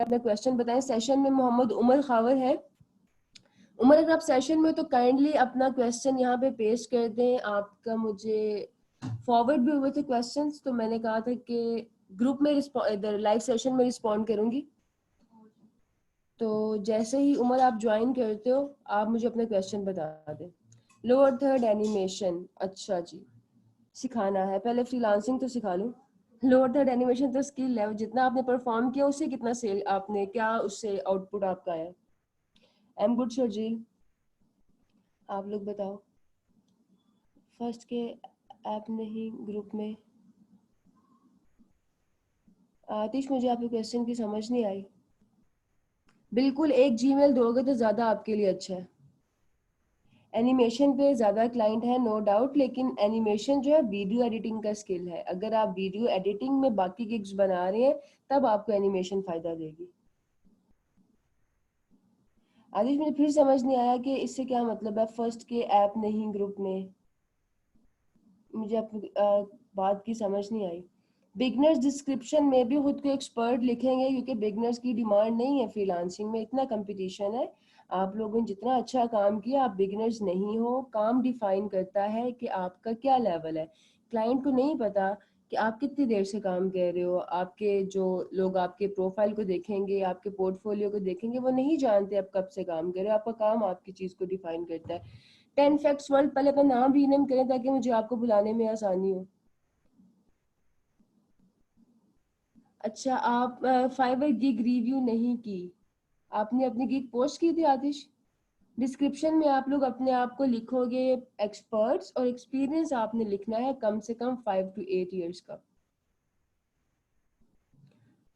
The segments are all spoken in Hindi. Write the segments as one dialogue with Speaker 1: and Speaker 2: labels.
Speaker 1: अपना क्वेश्चन बताएं। सेशन में मोहम्मद उमर खावर है। उमर, अगर आप सेशन में तो काइंडली अपना क्वेश्चन यहाँ पे पेश कर दें। आपका मुझे फॉरवर्ड भी हुए थे क्वेश्चंस, तो मैंने कहा था कि ग्रुप में इधर लाइव सेशन में रिस्पॉन्ड करूंगी। तो जैसे ही उमर आप ज्वाइन करते हो, आप मुझे अपना क्वेश्चन बता दें। लोअर थर्ड एनिमेशन, अच्छा जी, सिखाना है। पहले फ्रीलांसिंग तो सिखा लूँ। लोअर थर्ड एनिमेशन तो स्किल है, जितना आपने परफॉर्म किया उससे कितना सेल आपने, क्या उससे आउटपुट आपका आया। एम गुड सर जी, आप लोग बताओ। फर्स्ट के ऐप नहीं ग्रुप में। आतिश, मुझे आपके क्वेश्चन की समझ नहीं आई। बिल्कुल, एक जीमेल दोगे तो ज़्यादा आपके लिए अच्छा है। एनिमेशन पे ज़्यादा क्लाइंट है नो डाउट, लेकिन एनिमेशन जो है वीडियो एडिटिंग का स्किल है। अगर आप वीडियो एडिटिंग में बाकी गिग्स बना रहे हैं तब आपको एनिमेशन फ़ायदा देगी। आदिश, मुझे फिर समझ नहीं आया कि इससे क्या मतलब है, फर्स्ट के ऐप नहीं ग्रुप में। मुझे अपनी बात की समझ नहीं आई। बिगनर्स डिस्क्रिप्शन में भी खुद को एक्सपर्ट लिखेंगे, क्योंकि बिगनर्स की डिमांड नहीं है फ्रीलांसिंग में, इतना कंपटीशन है। आप लोगों ने जितना अच्छा काम किया, आप बिगनर्स नहीं हो। काम डिफाइन करता है कि आपका क्या लेवल है। क्लाइंट को नहीं पता कि आप कितनी देर से काम कर रहे हो। आपके जो लोग आपके प्रोफाइल को देखेंगे, आपके पोर्टफोलियो को देखेंगे, वो नहीं जानते आप कब से काम कर रहे हो। आपका काम आपकी चीज़ को डिफाइन करता है। 10 फैक्ट्स वर्ल्ड, पहले अपना नाम रीनेम करें ताकि मुझे आपको बुलाने में आसानी हो। अच्छा, आप फाइवर गिग रिव्यू नहीं की, आपने अपनी गिग पोस्ट की थी आतिश। डिस्क्रिप्शन में आप लोग अपने आप को लिखोगे एक्सपर्ट्स, और एक्सपीरियंस आपने लिखना है कम से कम 5 to 8 years का।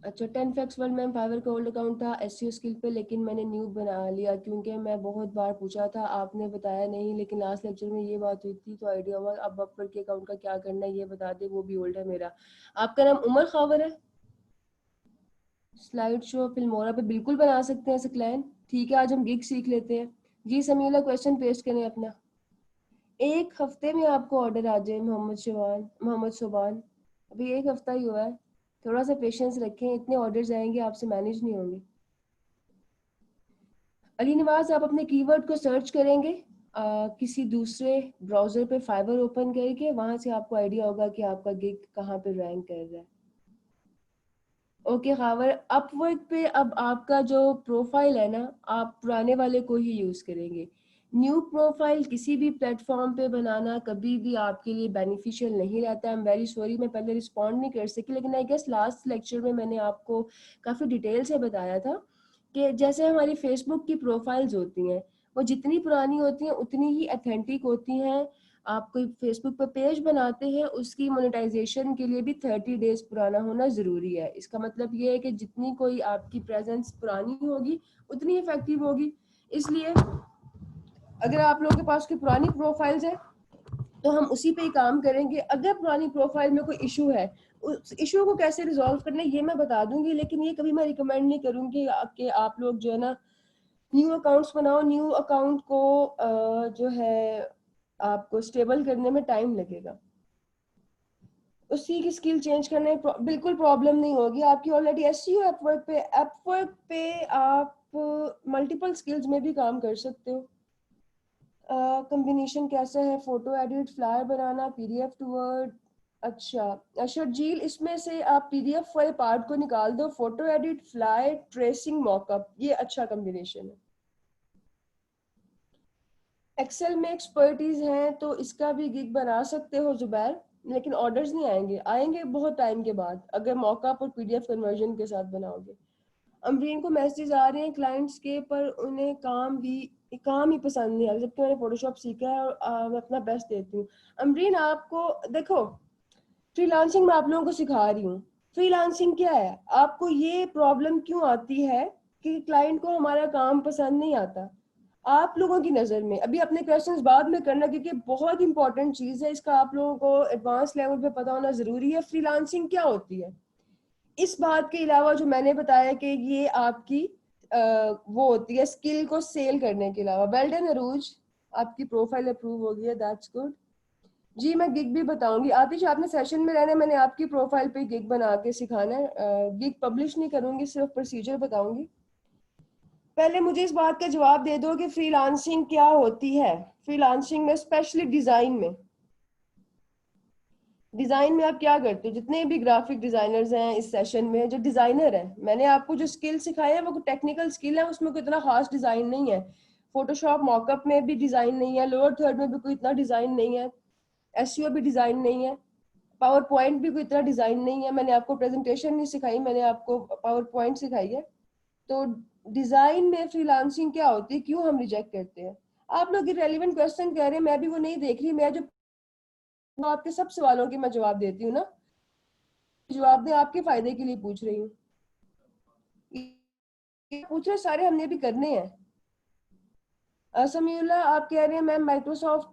Speaker 1: अच्छा, 10 फैक्ट्स वर्ल्ड में फाइवर का ओल्ड अकाउंट था एसईओ स्किल पे, लेकिन मैंने न्यू बना लिया क्योंकि मैं बहुत बार पूछा था, आपने बताया नहीं। लेकिन लास्ट लेक्चर में ये बात हुई थी तो आइडिया हुआ। अब अपवर्ड के अकाउंट का क्या करना है ये बता दे, वो भी ओल्ड है मेरा। आपका नाम उमर खावर है। स्लाइड शो फिल्मोरा पे बिल्कुल बना सकते हैं क्लाइंट। ठीक है, आज हम गिग सीख लेते हैं। जी समीला, क्वेश्चन पेस्ट करें अपना। एक हफ्ते में आपको ऑर्डर आ जाए मोहम्मद सुबान। अभी एक हफ्ता ही हुआ है, थोड़ा सा पेशेंस रखें। इतने ऑर्डर्स आएंगे आपसे मैनेज नहीं होंगे। अली नवाज, आप अपने कीवर्ड को सर्च करेंगे किसी दूसरे ब्राउजर पे फाइवर ओपन करके, वहां से आपको आइडिया होगा कि आपका गिग कहाँ पे रैंक कर रहा है। ओके खावर, अपवर्क पे अब आपका जो प्रोफाइल है ना, आप पुराने वाले को ही यूज करेंगे। न्यू प्रोफाइल किसी भी प्लेटफॉर्म पे बनाना कभी भी आपके लिए बेनिफिशियल नहीं रहता। आई एम वेरी सॉरी, मैं पहले रिस्पॉन्ड नहीं कर सकी, लेकिन आई गेस लास्ट लेक्चर में मैंने आपको काफ़ी डिटेल से बताया था कि जैसे हमारी फेसबुक की प्रोफाइल्स होती हैं, वो जितनी पुरानी होती हैं उतनी ही अथेंटिक होती हैं। आप कोई फेसबुक पर पेज बनाते हैं, उसकी मोनेटाइजेशन के लिए भी 30 days पुराना होना ज़रूरी है। इसका मतलब ये है कि जितनी कोई आपकी प्रेजेंस पुरानी होगी उतनी इफेक्टिव होगी। इसलिए अगर आप लोगों के पास कोई पुरानी प्रोफाइल्स है तो हम उसी पे ही काम करेंगे। अगर पुरानी प्रोफाइल में कोई इशू है, उस इशू को कैसे रिजॉल्व करना है ये मैं बता दूंगी, लेकिन ये कभी मैं रिकमेंड नहीं करूंगी कि आप लोग जो है ना न्यू अकाउंट्स बनाओ। न्यू अकाउंट को जो है आपको स्टेबल करने में टाइम लगेगा। उसी की स्किल चेंज करने में बिल्कुल प्रॉब्लम नहीं होगी आपकी। ऑलरेडी एसईओ अपवर्क पे आप मल्टीपल स्किल्स में भी काम कर सकते हो। कॉम्बिनेशन कैसा है, फोटो एडिट, फ्लायर बनाना, पीडीएफ टू वर्ड। अच्छा शर्जील, इसमें से आप पीडीएफ वाले पार्ट को निकाल दो। Photo edit, flyer, tracing, mock-up, ये अच्छा कॉम्बिनेशन है। एक्सेल में एक्सपर्टीज है तो इसका भी गिग बना सकते हो जुबैर, लेकिन ऑर्डर्स नहीं आएंगे, आएंगे बहुत टाइम के बाद अगर मॉकअप और पीडीएफ कन्वर्जन के साथ बनाओगे। अमरीन को मैसेज आ रहे हैं क्लाइंट्स के, पर उन्हें काम ही पसंद नहीं आ रहा, जबकि मैंने फोटोशॉप सीखा है और मैं अपना बेस्ट देती हूँ। अमरीन, आपको देखो, फ्रीलांसिंग में आप लोगों को सिखा रही हूँ। फ्रीलांसिंग क्या है, आपको ये प्रॉब्लम क्यों आती है कि क्लाइंट को हमारा काम पसंद नहीं आता। आप लोगों की नज़र में अभी अपने क्वेश्चंस बाद में करना, क्योंकि बहुत इंपॉर्टेंट चीज़ है, इसका आप लोगों को एडवांस लेवल पे पता होना ज़रूरी है। फ्रीलांसिंग क्या होती है, इस बात के अलावा जो मैंने बताया कि ये आपकी वो होती है स्किल को सेल करने के अलावा। वेल डन अरूज, आपकी प्रोफाइल अप्रूव हो गई है, दैट्स गुड। जी मैं गिग भी बताऊंगी। आतिश आपने सेशन में रहना है, मैंने आपकी प्रोफाइल पे गिग बना के सिखाना है। गिग पब्लिश नहीं करूंगी, सिर्फ प्रोसीजर बताऊंगी। पहले मुझे इस बात का जवाब दे दो कि फ्रीलांसिंग क्या होती है। फ्रीलांसिंग में स्पेशली डिजाइन में आप क्या करते हो? जितने भी ग्राफिक डिजाइनर्स हैं इस सेशन में, जो डिजाइनर हैं, मैंने आपको जो स्किल सिखाया है वो टेक्निकल स्किल है, उसमें कोई इतना खास डिजाइन नहीं है। फोटोशॉप मॉकअप में भी डिजाइन नहीं है, लोअर थर्ड में भी कोई इतना डिजाइन नहीं है, एसईओ भी डिजाइन नहीं है, पावर पॉइंट भी कोई इतना डिजाइन नहीं है। मैंने आपको प्रेजेंटेशन नहीं सिखाई, मैंने आपको पावर पॉइंट सिखाई है। तो डिजाइन में फ्रीलांसिंग क्या होती है, क्यों हम रिजेक्ट करते हैं? आप लोग रेलिवेंट क्वेश्चन कह रहे हैं, मैं भी वो नहीं देख रही। मैं जो आपके सब सवालों के मैं जवाब देती हूँ ना, जवाब दे, आपके फायदे के लिए पूछ रही हूँ। ये पूछ रहे सारे हमने भी करने हैं। समीउल्ला आप कह रहे हैं मैम माइक्रोसॉफ्ट।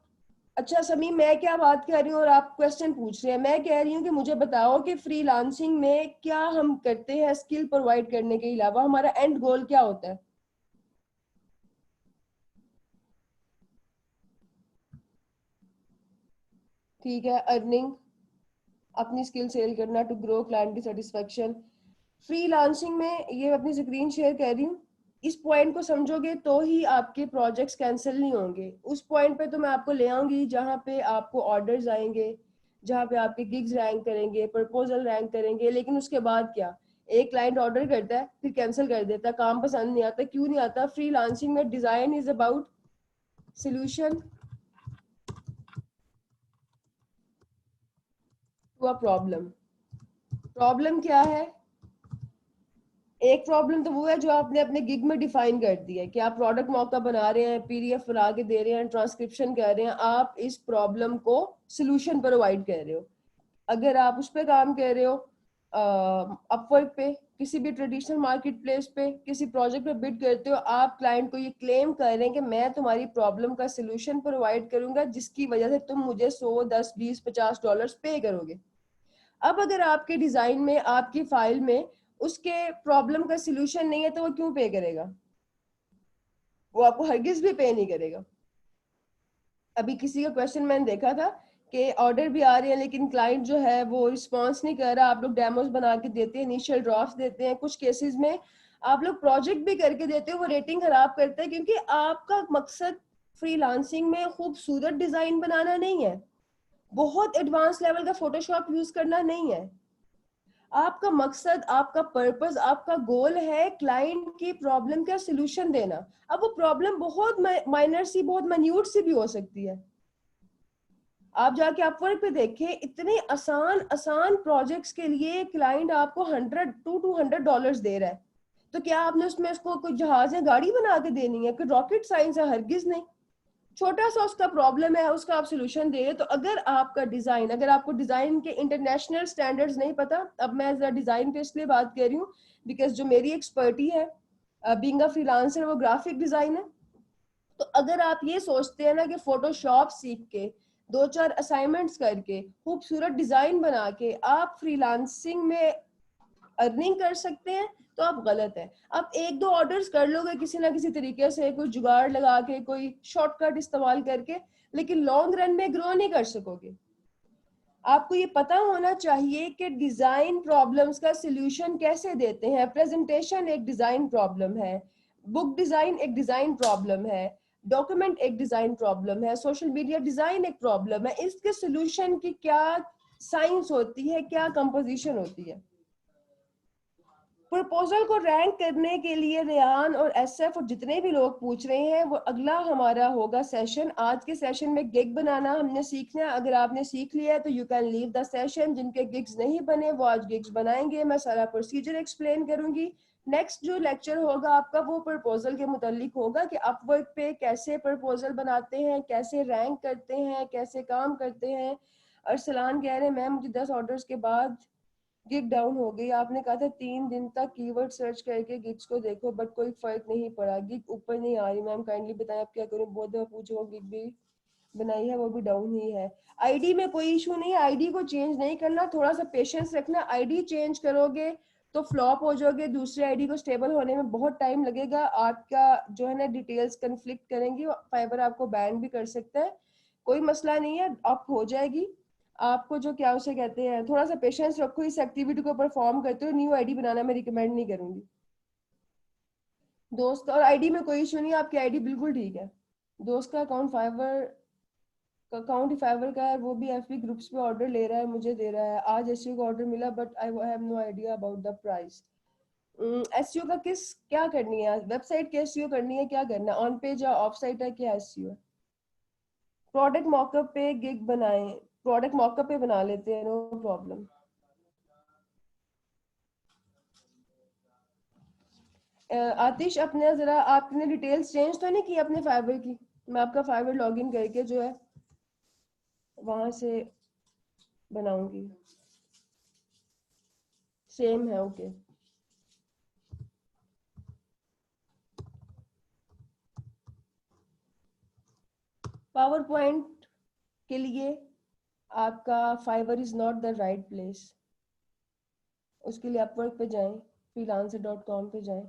Speaker 1: अच्छा समीम, मैं क्या बात कर रही हूँ और आप क्वेश्चन पूछ रहे हैं। मैं कह रही हूँ कि मुझे बताओ कि फ्रीलांसिंग में क्या हम करते हैं, स्किल प्रोवाइड करने के अलावा हमारा एंड गोल क्या होता है? ठीक है, अर्निंग, अपनी स्किल सेल करना, टू ग्रो क्लाइंट की सेटिस्फेक्शन। फ्रीलांसिंग में ये अपनी स्क्रीन शेयर कर रही हूँ। इस पॉइंट को समझोगे तो ही आपके प्रोजेक्ट्स कैंसिल नहीं होंगे। उस पॉइंट पे तो मैं आपको ले आऊंगी जहाँ पे आपको ऑर्डर्स आएंगे, जहाँ पे आपके गिग्स रैंक करेंगे, प्रपोजल रैंक करेंगे। लेकिन उसके बाद क्या? एक क्लाइंट ऑर्डर करता है फिर कैंसिल कर देता है, काम पसंद नहीं आता। क्यों नहीं आता? फ्रीलांसिंग में design is about solution to a problem. Problem क्या है? एक प्रॉब्लम तो वो है जो आपने अपने गिग में डिफाइन कर दी है कि आप प्रोडक्ट मौका बना रहे हैं, पीडीएफ बना के दे रहे हैं, ट्रांसक्रिप्शन कर रहे हैं, आप इस प्रॉब्लम को सोल्यूशन प्रोवाइड कर रहे हो। अगर आप उस पर काम कर रहे हो, अपवर्क पे, किसी भी ट्रेडिशनल मार्केट प्लेस पे, किसी प्रोजेक्ट पे बिड करते हो, आप क्लाइंट को ये क्लेम कर रहे हैं कि मैं तुम्हारी प्रॉब्लम का सोल्यूशन प्रोवाइड करूंगा जिसकी वजह से तुम मुझे 100 10 20 $50 पे करोगे। अब अगर आपके डिजाइन में, आपकी फाइल में उसके प्रॉब्लम का सलूशन नहीं है तो वो क्यों पे करेगा? वो आपको हरगिज भी पे नहीं करेगा। अभी किसी का क्वेश्चन मैंने देखा था कि ऑर्डर भी आ रहे हैं लेकिन क्लाइंट जो है वो रिस्पॉन्स नहीं कर रहा। आप लोग डेमोज बना के देते हैं, इनिशियल ड्राफ्ट देते हैं, कुछ केसेस में आप लोग प्रोजेक्ट भी करके देते हो, वो रेटिंग खराब करते हैं क्योंकि आपका मकसद फ्रीलांसिंग में खूबसूरत डिजाइन बनाना नहीं है, बहुत एडवांस लेवल का फोटोशॉप यूज करना नहीं है। आपका मकसद, आपका पर्पस, आपका गोल है क्लाइंट की प्रॉब्लम का सलूशन देना। अब वो प्रॉब्लम बहुत माइनर सी, बहुत माइन्यूट सी भी हो सकती है। आप जाके अपवर्क पे देखें, इतने आसान आसान प्रोजेक्ट्स के लिए क्लाइंट आपको 100 to 200 डॉलर्स दे रहा है। तो क्या आपने उसमें उसको कोई जहाज या गाड़ी बना के देनी है? कोई रॉकेट साइंस है? हरगिज नहीं। छोटा सा उसका प्रॉब्लम है, उसका आप सोल्यूशन दे। तो अगर आपका डिजाइन, अगर आपको डिजाइन के इंटरनेशनल स्टैंडर्ड्स नहीं पता, अब मैं एज अ डिजाइन पे इसलिए बात कर रही हूँ बिकॉज जो मेरी एक्सपर्टी है बीइंग अ फ्रीलांसर वो ग्राफिक डिजाइन है। तो अगर आप ये सोचते हैं ना कि फोटोशॉप सीख के, दो चार असाइनमेंट्स करके, खूबसूरत डिजाइन बना के आप फ्रीलांसिंग में अर्निंग कर सकते हैं, तो आप गलत है। आप एक दो ऑर्डर्स कर लोगे किसी ना किसी तरीके से, कोई जुगाड़ लगा के, कोई शॉर्टकट इस्तेमाल करके, लेकिन लॉन्ग रन में ग्रो नहीं कर सकोगे। आपको ये पता होना चाहिए कि डिजाइन प्रॉब्लम्स का सलूशन कैसे देते हैं। प्रेजेंटेशन एक डिजाइन प्रॉब्लम है, बुक डिजाइन एक डिजाइन प्रॉब्लम है, डॉक्यूमेंट एक डिजाइन प्रॉब्लम है, सोशल मीडिया डिजाइन एक प्रॉब्लम है। इसके सलूशन की क्या साइंस होती है, क्या कंपोजिशन होती है? प्रपोजल को रैंक करने के लिए रेयान और एसएफ और जितने भी लोग पूछ रहे हैं, वो अगला हमारा होगा सेशन। आज के सेशन में गिग बनाना हमने सीखना है। अगर आपने सीख लिया है तो you can leave the session. जिनके गिग्स नहीं बने वो आज गिग्स बनाएंगे, मैं सारा प्रोसीजर एक्सप्लेन करूंगी। नेक्स्ट जो लेक्चर होगा आपका वो प्रपोजल के मुतालिक होगा कि अपवर्क पे कैसे प्रपोजल बनाते हैं, कैसे रैंक करते हैं, कैसे काम करते हैं। अरसलान कह रहे हैं मैम मुझे 10 ऑर्डर्स के बाद गिग डाउन हो गई। आपने कहा था 3 दिन तक कीवर्ड सर्च करके गिग्स को देखो बट कोई फर्क नहीं पड़ा, गिग ऊपर नहीं आ रही। मैम काइंडली बताएं आप क्या करूं? बहुत दफा पूछो, गिग भी बनाई है वो भी डाउन ही है। आईडी में कोई इशू नहीं है, आईडी को चेंज नहीं करना, थोड़ा सा पेशेंस रखना। आईडी चेंज करोगे तो फ्लॉप हो जाओगे, दूसरे आईडी को स्टेबल होने में बहुत टाइम लगेगा। आपका जो है ना डिटेल्स कंफ्लिक्ट करेंगी, फाइबर आपको बैन भी कर सकता है। कोई मसला नहीं है, आप हो जाएगी। आपको जो क्या उसे कहते हैं, थोड़ा सा पेशेंस रखो, इस एक्टिविटी को परफॉर्म करते हो। न्यू आईडी बनाना मैं रिकमेंड नहीं करूंगी दोस्त, और आईडी में कोई इशू नहीं है, आपकी आईडी बिल्कुल ठीक है। दोस्त का अकाउंट फाइवर का है, वो भी एफबी ग्रुप्स पे ऑर्डर ले रहा है, मुझे दे रहा है। आज एसईओ का ऑर्डर मिला, but I have no idea about the price. SEO का क्या करनी है, वेबसाइट की एसईओ करनी है, क्या करना है, ऑन पेज या ऑफ साइट है, क्या एसईओ है? प्रोडक्ट मॉकअप पे गिग बनाए, प्रोडक्ट मॉकअप पे बना लेते हैं, नो प्रॉब्लम। आतिश, अपने जरा आपने डिटेल्स चेंज तो नहीं की अपने फाइबर की? मैं आपका फाइबर लॉगिन करके जो है वहां से बनाऊंगी। सेम है, ओके। पावर पॉइंट के लिए आपका Fiverr is not the right place. उसके लिए अपवर्क पे जाएं, freelancer.com पे जाएं।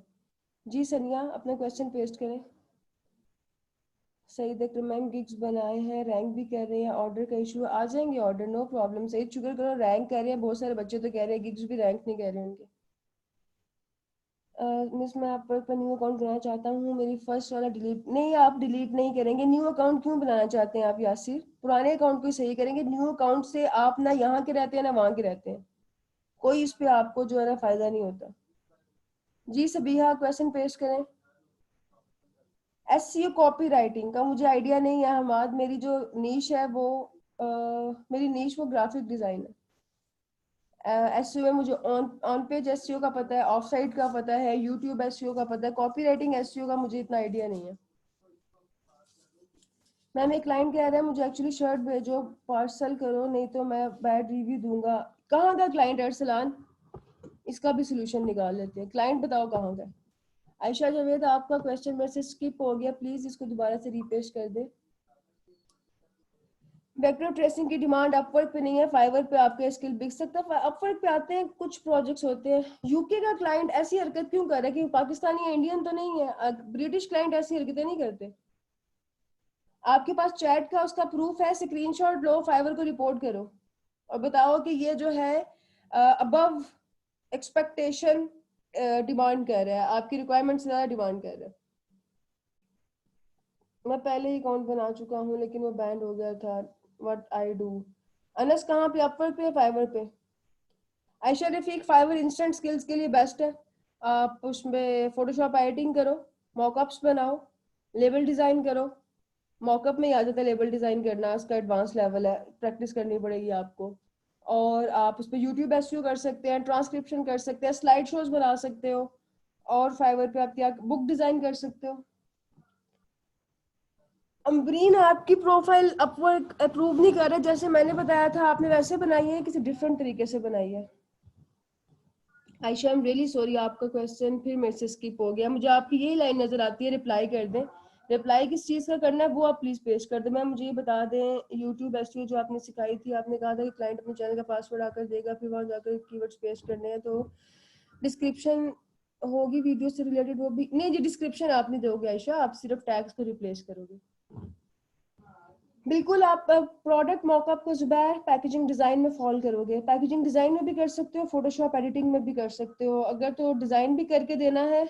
Speaker 1: जी सनिया, अपना क्वेश्चन पेस्ट करें। सही देख, मैम गिग्स बनाए हैं, रैंक भी कर रहे हैं, ऑर्डर का इशू आ जाएंगे ऑर्डर, नो प्रॉब्लम। सही, शुगर करो, रैंक कर रहे हैं, बहुत सारे बच्चे तो कह रहे हैं गिग्स भी रैंक नहीं कर रहे उनके। मिस, मैं आप पर न्यू अकाउंट बनाना चाहता हूँ, मेरी फर्स्ट वाला डिलीट नहीं, आप डिलीट नहीं करेंगे। न्यू अकाउंट क्यों बनाना चाहते हैं आप यासिर? पुराने अकाउंट को ही सही करेंगे। न्यू अकाउंट से आप ना यहाँ के रहते हैं ना वहाँ के रहते हैं, कोई इस पे आपको जो है ना फायदा नहीं होता। जी सबिहा, क्वेश्चन पेश करें। एसईओ कॉपी राइटिंग का मुझे आइडिया नहीं है हमाद। मेरी जो नीश है वो मेरी नीश वो ग्राफिक डिजाइन है। एसईओ में मुझे ऑन ऑन पेज एसईओ का पता है, ऑफ साइट का पता है, यूट्यूब एसईओ का पता है, कॉपी राइटिंग एसईओ का मुझे इतना आइडिया नहीं है। मैम एक क्लाइंट कह रहा है मुझे एक्चुअली शर्ट भेजो, पार्सल करो, नहीं तो मैं बैड रिव्यू दूंगा। कहाँ का क्लाइंट अरसलान? इसका भी सोल्यूशन निकाल लेते हैं। क्लाइंट बताओ कहाँ का है? आयशा जावेद, आपका क्वेश्चन मेरे से स्किप हो गया, प्लीज इसको दोबारा से रिपेश कर दे। वेक्टर ट्रेसिंग की डिमांड अपवर्क पे नहीं है, फाइवर पे आपका स्किल बिक सकता है। अपवर्क पे आते हैं, कुछ प्रोजेक्ट्स होते हैं। यूके का क्लाइंट ऐसी हरकत क्यों कर रहा है? कि पाकिस्तानी या इंडियन तो नहीं है? ब्रिटिश क्लाइंट ऐसी हरकतें नहीं करते। आपके पास चैट का उसका प्रूफ है, स्क्रीनशॉट लो, फाइवर को रिपोर्ट करो और बताओ कि ये जो है अबव एक्सपेक्टेशन डिमांड कर रहा है, आपकी रिक्वायरमेंट से ज्यादा डिमांड कर रहा है। मैं पहले ही अकाउंट बना चुका हूँ लेकिन वो बैंड हो गया था, व्हाट आई डू? अनस कहाँ पे, अपवर्क पे, फाइवर पे? Ayesha Rafiq, Fiverr instant skills के लिए बेस्ट है। आप उसमें फोटोशॉप एडिटिंग करो, मॉकअप्स बनाओ, लेबल डिजाइन करो। मॉकअप में ही आ जाता है लेबल डिजाइन करना, उसका एडवांस लेवल है, प्रैक्टिस करनी पड़ेगी आपको। और आप उस पर यूट्यूब एसईओ कर सकते हैं, ट्रांसक्रिप्शन कर सकते हैं, स्लाइड शोज बना सकते हो। और फाइवर पे आप क्या बुक डिजाइन कर सकते हो। अम्बरीन, आपकी प्रोफाइल अपवर्क अप्रूव नहीं कर रहा, जैसे मैंने बताया था आपने वैसे बनाई है, किसी डिफरेंट तरीके से बनाई है। Ayesha, I am really sorry, आपका क्वेश्चन फिर मेरे से स्किप हो गया। मुझे आपकी यही लाइन नजर आती है, रिप्लाई कर दें। रिप्लाई किस चीज़ का करना है वो आप प्लीज़ पेश कर दें। मैम मुझे ये बता दें, यूट्यूब एसईओ जो आपने सिखाई थी, आपने कहा था कि क्लाइंट अपने चैनल का पासवर्ड आकर देगा, फिर वहाँ जाकर कीवर्ड्स पेश करने हैं। तो डिस्क्रिप्शन होगी वीडियो से रिलेटेड, वो भी नहीं जी, डिस्क्रिप्शन आप नहीं दोगे आयशा, आप सिर्फ टैग्स को रिप्लेस करोगे। बिल्कुल, आप प्रोडक्ट मॉकअप को जुबैर पैकेजिंग डिजाइन में फॉलो करोगे। पैकेजिंग डिजाइन में भी कर सकते हो, फोटोशॉप एडिटिंग में भी कर सकते हो। अगर तो डिजाइन भी करके देना है,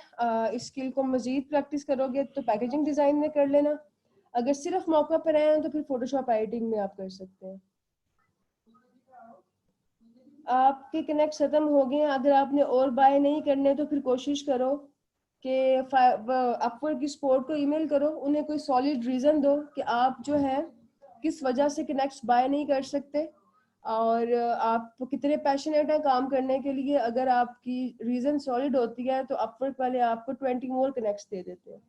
Speaker 1: इस स्किल को मजीद प्रैक्टिस करोगे तो पैकेजिंग डिजाइन में कर लेना। अगर सिर्फ मॉकअप पर आए हैं तो फिर फोटोशॉप एडिटिंग में आप कर सकते हैं। आपके कनेक्ट खत्म हो गए हैं, अगर आपने और बाय नहीं करने तो फिर कोशिश करो कि अपवर्क की सपोर्ट को ईमेल करो, उन्हें कोई सॉलिड रीजन दो कि आप जो है किस वजह से कनेक्ट्स बाय नहीं कर सकते, और आप कितने पैशनेट हैं काम करने के लिए। अगर आपकी रीजन सॉलिड होती है तो अपवर्क वाले आपको 20 मोर कनेक्ट्स दे देते हैं।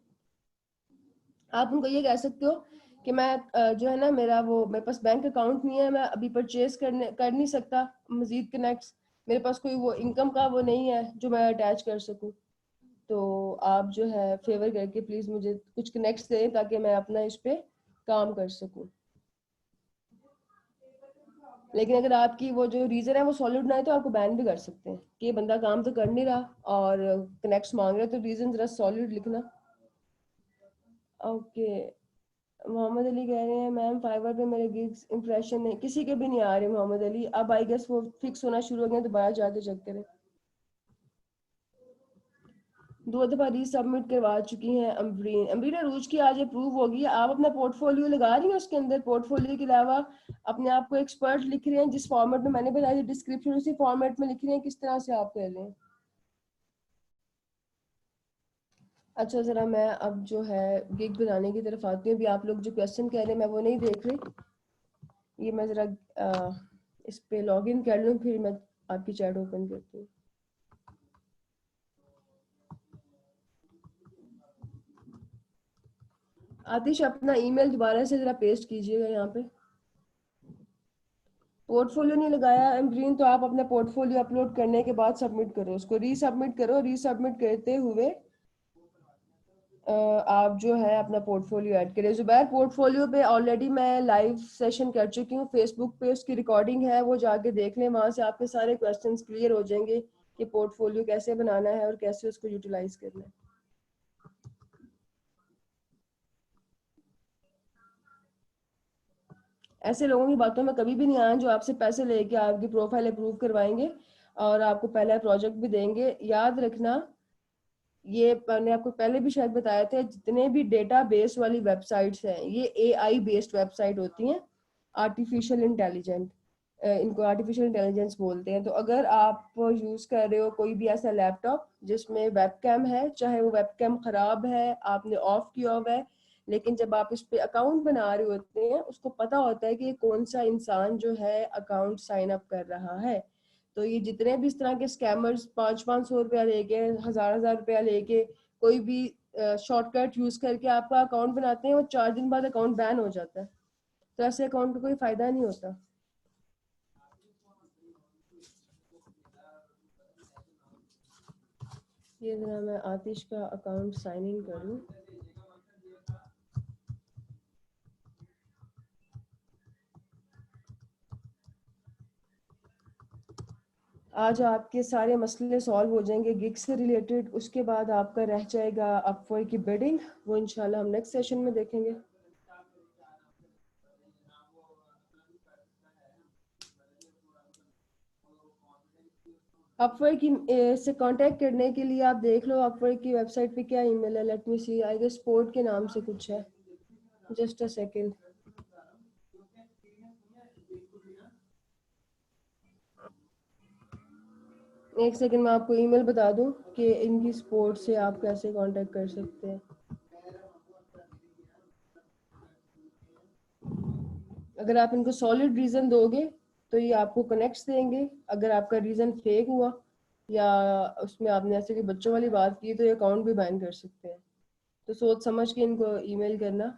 Speaker 1: आप उनको ये कह सकते हो कि मैं जो है ना, मेरे पास बैंक अकाउंट नहीं है, मैं अभी परचेज कर नहीं सकता मजीद कनेक्ट्स, मेरे पास कोई वो इनकम का वो नहीं है जो मैं अटैच कर सकूं। तो आप जो है फेवर करके प्लीज मुझे कुछ कनेक्ट्स दें ताकि मैं अपना इस पे काम कर सकूं। लेकिन अगर आपकी वो जो रीजन है वो सॉलिड ना है तो आपको बैन भी कर सकते हैं कि ये बंदा काम तो कर नहीं रहा और कनेक्ट्स मांग रहा है, तो रीजन जरा सॉलिड लिखना। ओके, मोहम्मद अली कह रहे हैं मैम फाइवर पे मेरे गिग्स इंप्रेशन है, किसी के भी नहीं आ रहे मोहम्मद अली। अब आई गेस वो फिक्स होना शुरू हो गए, दोबारा जाके चेक करें। 2 दफा रीसबमिट करवा चुकी हैं अम्बरीन। अम्बरीन अरूज की आज अप्रूव होगी। आप अपना पोर्टफोलियो लगा रही हैं, उसके अंदर पोर्टफोलियो के अलावा अपने आप को एक्सपर्ट लिख रहे हैं, जिस फॉर्मेट में मैंने बताया डिस्क्रिप्शन उसी फॉर्मेट में लिख रहे हैं, किस तरह से आप कर रहे हैं। अच्छा जरा मैं अब जो है गिग बनाने की तरफ आती हूँ। अभी आप लोग जो क्वेश्चन कह रहे हैं मैं वो नहीं देख रही। ये मैं जरा इस पे लॉग इन कर लूँ, फिर मैं आपकी चैट ओपन करती हूँ। आतिश अपना ईमेल दोबारा से जरा पेस्ट कीजिएगा यहाँ पे। पोर्टफोलियो नहीं लगाया एम्ब्रीन, तो आप अपना पोर्टफोलियो अपलोड करने के बाद सबमिट करो, उसको रीसबमिट करो। रीसबमिट करते हुए आप जो है अपना पोर्टफोलियो ऐड करें। जुबैर पोर्टफोलियो पे ऑलरेडी मैं लाइव सेशन कर चुकी हूँ, फेसबुक पे उसकी रिकॉर्डिंग है, वो जाके देख लें, वहां से आपके सारे क्वेश्चंस क्लियर हो जाएंगे कि पोर्टफोलियो कैसे बनाना है और कैसे उसको यूटिलाइज करना है। ऐसे लोगों की बातों में कभी भी नहीं आया जो आपसे पैसे लेके आपकी प्रोफाइल अप्रूव करवाएंगे और आपको पहला प्रोजेक्ट भी देंगे। याद रखना, ये मैंने आपको पहले भी शायद बताया था, जितने भी डेटा बेस वाली वेबसाइट्स हैं ये एआई बेस्ड वेबसाइट होती हैं, आर्टिफिशियल इंटेलिजेंट, इनको आर्टिफिशियल इंटेलिजेंस बोलते हैं। तो अगर आप यूज कर रहे हो कोई भी ऐसा लैपटॉप जिसमें वेबकैम है, चाहे वो वेबकैम खराब है, आपने ऑफ किया हुआ है, लेकिन जब आप इस पे अकाउंट बना रहे होते हैं उसको पता होता है कि ये कौन सा इंसान जो है अकाउंट साइन अप कर रहा है। तो ये जितने भी इस तरह के स्कैमर्स 500-500 रुपया लेके, 1000-1000 रुपया लेके कोई भी शॉर्टकट यूज करके आपका अकाउंट बनाते हैं और 4 दिन बाद अकाउंट बैन हो जाता है। तो ऐसे अकाउंट का कोई फायदा नहीं होता। ये जरा मैं आतिश का अकाउंट साइन इन कर लूं। आज आपके सारे मसले सॉल्व हो जाएंगे गिग से रिलेटेड। उसके बाद आपका रह जाएगा अपवर्क की बिडिंग, वो इंशाल्लाह हम नेक्स्ट सेशन में देखेंगे। अपवर्क की से कांटेक्ट करने के लिए आप देख लो अपवर्क की वेबसाइट पे क्या ईमेल है। Let me see, I guess support के नाम से कुछ है। Just a second. एक सेकंड में आपको ईमेल बता दूं कि इनकी सपोर्ट से आप कैसे कांटेक्ट कर सकते हैं। अगर आप इनको सॉलिड रीजन दोगे तो ये आपको कनेक्ट्स देंगे। अगर आपका रीजन फेक हुआ या उसमें आपने ऐसे कि बच्चों वाली बात की तो ये अकाउंट भी बैन कर सकते हैं। तो सोच समझ के इनको ईमेल करना।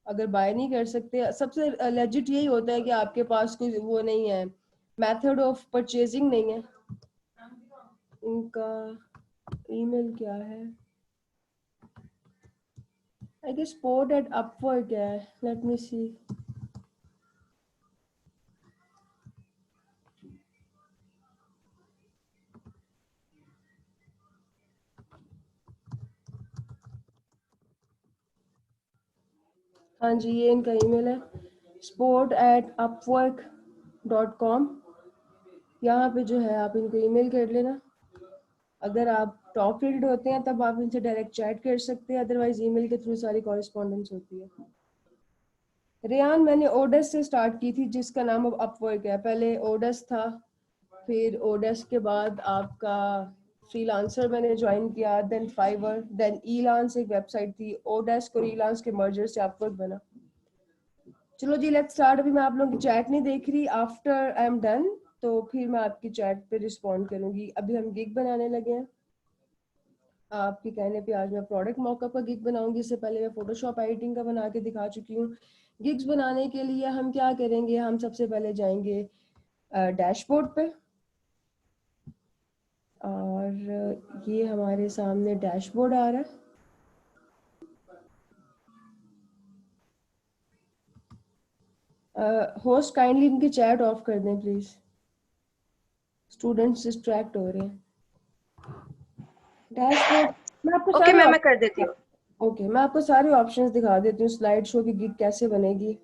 Speaker 1: अगर बाय नहीं कर सकते, सबसे लेजिट यही होता है कि आपके पास कोई वो नहीं है, मेथड ऑफ परचेजिंग नहीं है। इनका ईमेल क्या है? I guess support at Upwork है। Let me see. हाँ जी, ये इनका ईमेल है sport@upwork.com। यहाँ पे जो है आप इनको ईमेल कर लेना। अगर आप टॉप रेटेड होते हैं तब आप इनसे डायरेक्ट चैट कर सकते हैं, अदरवाइज ईमेल के थ्रू सारी कॉरेस्पॉन्डेंस होती है। रेयान, मैंने ओडस से स्टार्ट की थी जिसका नाम अब अपवर्क है। पहले ओडस था, फिर ओडस के बाद आपका फ्रीलांसर मैंने ज्वाइन किया, देन फाइवर, देन ईलांस एक वेबसाइट थी। ओडस और ईलांस के मर्जर से अपवर्क बना। चलो जी लेट्स स्टार्ट। अभी मैं आप लोगों की चैट नहीं देख रही, आफ्टर आई एम डन तो फिर मैं आपकी चैट पे रिस्पॉन्ड करूंगी। अभी हम गिग बनाने लगे हैं। आपके कहने पे आज मैं प्रोडक्ट मॉकअप का गिग बनाऊंगी। इससे पहले मैं फोटोशॉप एडिटिंग का बना के दिखा चुकी हूँ। गिग्स बनाने के लिए हम क्या करेंगे, हम सबसे पहले जाएंगे डैशबोर्ड पे, और ये हमारे सामने डैशबोर्ड आ रहा है। होस्ट काइंडली इनकी चैट ऑफ कर दें प्लीज, स्टूडेंट्स डिस्ट्रैक्ट हो रहे हैं। डैशबोर्ड मैं आपको
Speaker 2: ओके
Speaker 1: सारे
Speaker 2: मैम, मैं कर देती हूँ।
Speaker 1: ओके, मैं आपको सारे ऑप्शंस दिखा देती हूँ स्लाइड शो की गिग कैसे बनेगी।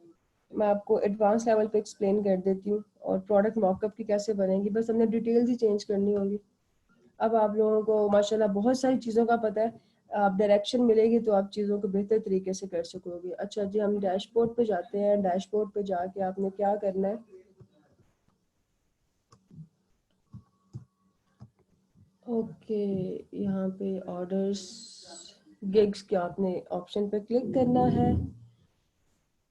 Speaker 1: मैं आपको एडवांस लेवल पे एक्सप्लेन कर देती हूँ, और प्रोडक्ट मॉकअप की कैसे बनेगी, बस हमने डिटेल्स ही चेंज करनी होगी। अब आप लोगों को माशाल्लाह बहुत सारी चीज़ों का पता है, आप डायरेक्शन मिलेगी तो आप चीज़ों को बेहतर तरीके से कर सकोगे। अच्छा जी, हम डैशबोर्ड पे जाते हैं। डैशबोर्ड पे जाके आपने क्या करना है, ओके, यहाँ पे ऑर्डर्स गिग्स के आपने ऑप्शन पे क्लिक करना है।